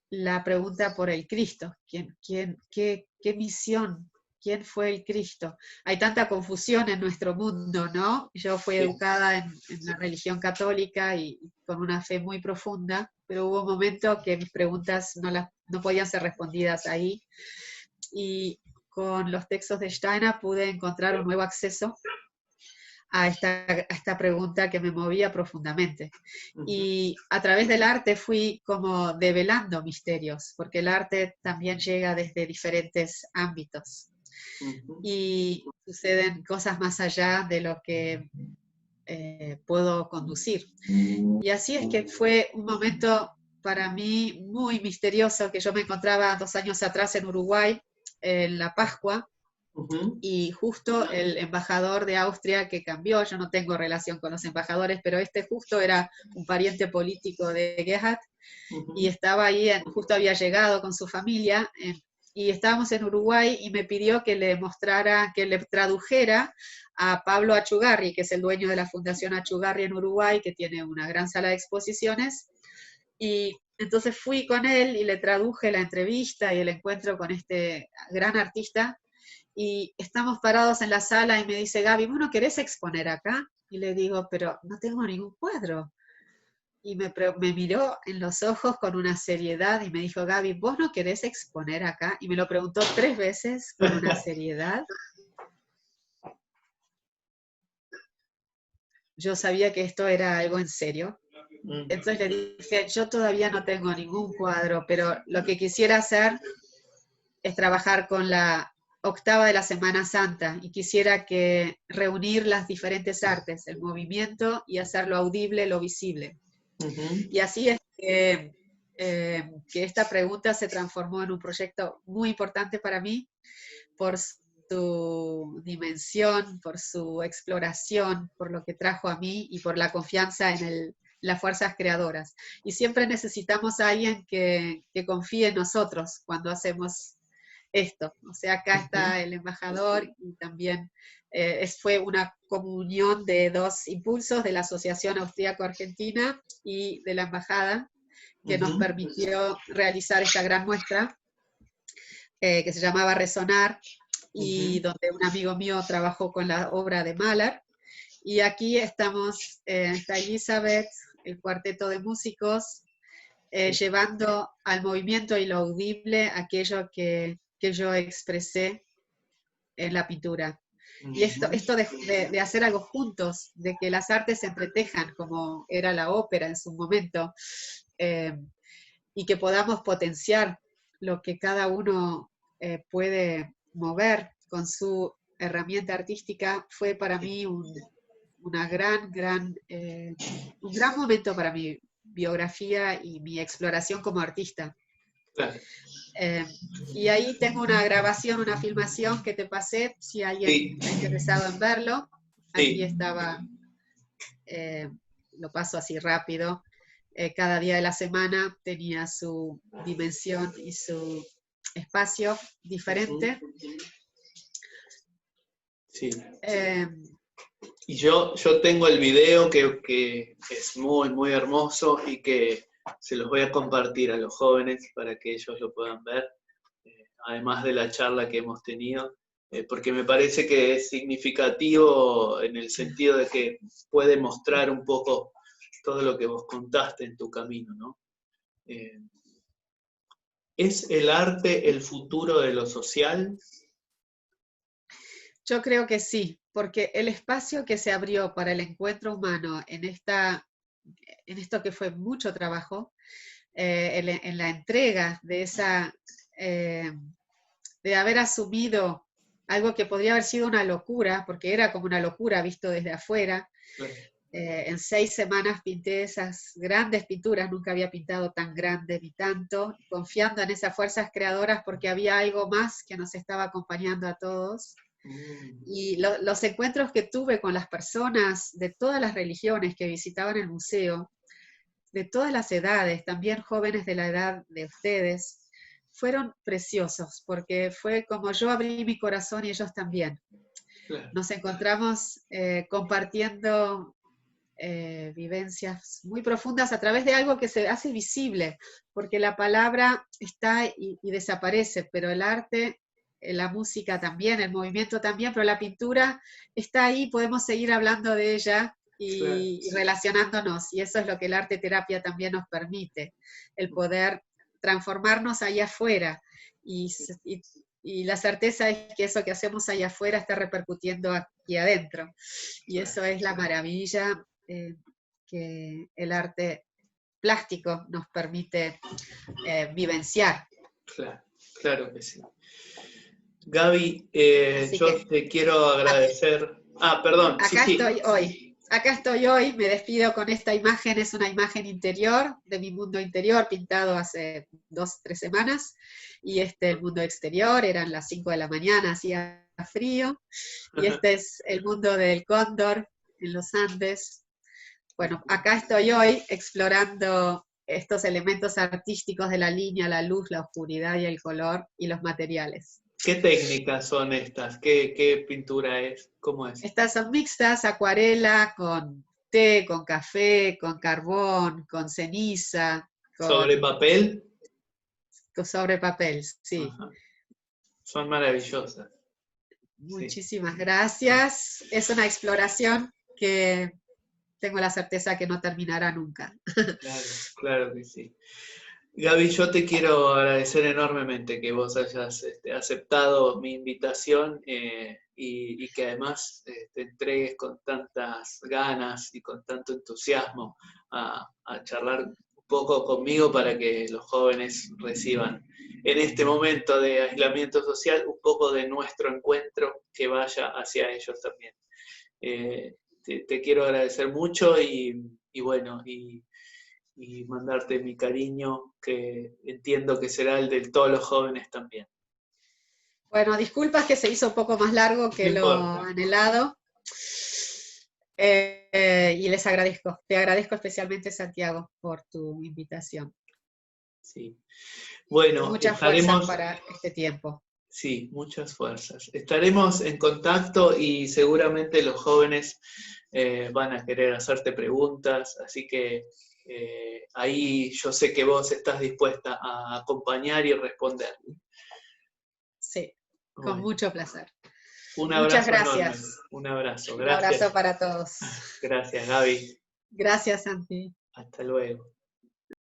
la pregunta por el Cristo. ¿Qué misión? ¿Quién fue el Cristo? Hay tanta confusión en nuestro mundo, ¿no? Yo fui educada en la religión católica y con una fe muy profunda, pero hubo un momento que mis preguntas no podían ser respondidas ahí. Y con los textos de Steiner pude encontrar un nuevo acceso a esta pregunta que me movía profundamente. Y a través del arte fui como develando misterios, porque el arte también llega desde diferentes ámbitos. Y suceden cosas más allá de lo que puedo conducir. Y así es que fue un momento para mí muy misterioso, que yo me encontraba 2 años atrás en Uruguay, en la Pascua, y justo el embajador de Austria que cambió, yo no tengo relación con los embajadores, pero este justo era un pariente político de Gerhard, y estaba ahí, justo había llegado con su familia, y estábamos en Uruguay, y me pidió que le mostrara, que le tradujera a Pablo Achugarri, que es el dueño de la Fundación Achugarri en Uruguay, que tiene una gran sala de exposiciones, y entonces fui con él y le traduje la entrevista y el encuentro con este gran artista, y estamos parados en la sala y me dice, Gaby, ¿vos no querés exponer acá? Y le digo, pero no tengo ningún cuadro. Y me miró en los ojos con una seriedad y me dijo, Gaby, ¿vos no querés exponer acá? Y me lo preguntó 3 veces con una seriedad. Yo sabía que esto era algo en serio. Entonces le dije, yo todavía no tengo ningún cuadro, pero lo que quisiera hacer es trabajar con la octava de la Semana Santa y quisiera que reunir las diferentes artes, el movimiento, y hacerlo audible, lo visible. Y así es que esta pregunta se transformó en un proyecto muy importante para mí por su dimensión, por su exploración, por lo que trajo a mí y por la confianza en las fuerzas creadoras. Y siempre necesitamos a alguien que confíe en nosotros cuando hacemos esto. O sea, acá está el embajador y también fue una comunión de 2 impulsos, de la Asociación Austríaco-Argentina y de la Embajada, que nos permitió realizar esta gran muestra que se llamaba Resonar, y donde un amigo mío trabajó con la obra de Mahler. Y aquí estamos, está Elizabeth, el cuarteto de músicos, llevando al movimiento y lo audible aquello que yo expresé en la pintura. Y esto de hacer algo juntos, de que las artes se entretejan, como era la ópera en su momento, y que podamos potenciar lo que cada uno puede mover con su herramienta artística, fue para mí un gran momento para mi biografía y mi exploración como artista. Claro. Y ahí tengo una grabación, una filmación que te pasé, si alguien está interesado en verlo. Aquí estaba, lo paso así rápido. Cada día de la semana tenía su dimensión y su espacio diferente. Sí. Y yo tengo el video que es muy, muy hermoso y que se los voy a compartir a los jóvenes para que ellos lo puedan ver, además de la charla que hemos tenido, porque me parece que es significativo en el sentido de que puede mostrar un poco todo lo que vos contaste en tu camino, ¿no? ¿Es el arte el futuro de lo social? Yo creo que sí, porque el espacio que se abrió para el encuentro humano en esto que fue mucho trabajo, en la entrega de de haber asumido algo que podría haber sido una locura, porque era como una locura visto desde afuera. En 6 semanas pinté esas grandes pinturas, nunca había pintado tan grande ni tanto, confiando en esas fuerzas creadoras porque había algo más que nos estaba acompañando a todos. Y los encuentros que tuve con las personas de todas las religiones que visitaban el museo, de todas las edades, también jóvenes de la edad de ustedes, fueron preciosos, porque fue como yo abrí mi corazón y ellos también. Claro. Nos encontramos compartiendo vivencias muy profundas a través de algo que se hace visible, porque la palabra está y desaparece, pero el arte, la música también, el movimiento también, pero la pintura está ahí, podemos seguir hablando de ella Claro. y relacionándonos, y eso es lo que el arte terapia también nos permite, el poder transformarnos allá afuera, y la certeza es que eso que hacemos allá afuera está repercutiendo aquí adentro, y eso es la maravilla que el arte plástico nos permite vivenciar. Claro, claro que sí. Gaby, yo te quiero agradecer. Perdón. Acá estoy hoy, me despido con esta imagen, es una imagen interior, de mi mundo interior, pintado hace 2, 3 semanas, y el mundo exterior, eran las 5 de la mañana, hacía frío, y este es el mundo del cóndor en los Andes. Bueno, acá estoy hoy explorando estos elementos artísticos de la línea, la luz, la oscuridad y el color y los materiales. ¿Qué técnicas son estas? ¿Qué pintura es? ¿Cómo es? Estas son mixtas, acuarela con té, con café, con carbón, con ceniza. ¿Sobre papel? Sobre papel, sí. Ajá. Son maravillosas. Muchísimas gracias. Es una exploración que tengo la certeza que no terminará nunca. Claro que sí. Gaby, yo te quiero agradecer enormemente que vos hayas aceptado mi invitación y que además te entregues con tantas ganas y con tanto entusiasmo a charlar un poco conmigo para que los jóvenes reciban en este momento de aislamiento social un poco de nuestro encuentro que vaya hacia ellos también. Te quiero agradecer mucho y bueno, y mandarte mi cariño, que entiendo que será el de todos los jóvenes también. Bueno, disculpas que se hizo un poco más largo que lo anhelado. Y les agradezco. Te agradezco especialmente, Santiago, por tu invitación. Sí. Bueno, muchas fuerzas para este tiempo. Sí, muchas fuerzas. Estaremos en contacto y seguramente los jóvenes van a querer hacerte preguntas, así que ahí yo sé que vos estás dispuesta a acompañar y responder. Sí, con mucho placer. Un abrazo. Muchas gracias. Enorme. Un abrazo. Gracias. Un abrazo para todos. Gracias, Gaby. Gracias, Santi. Hasta luego.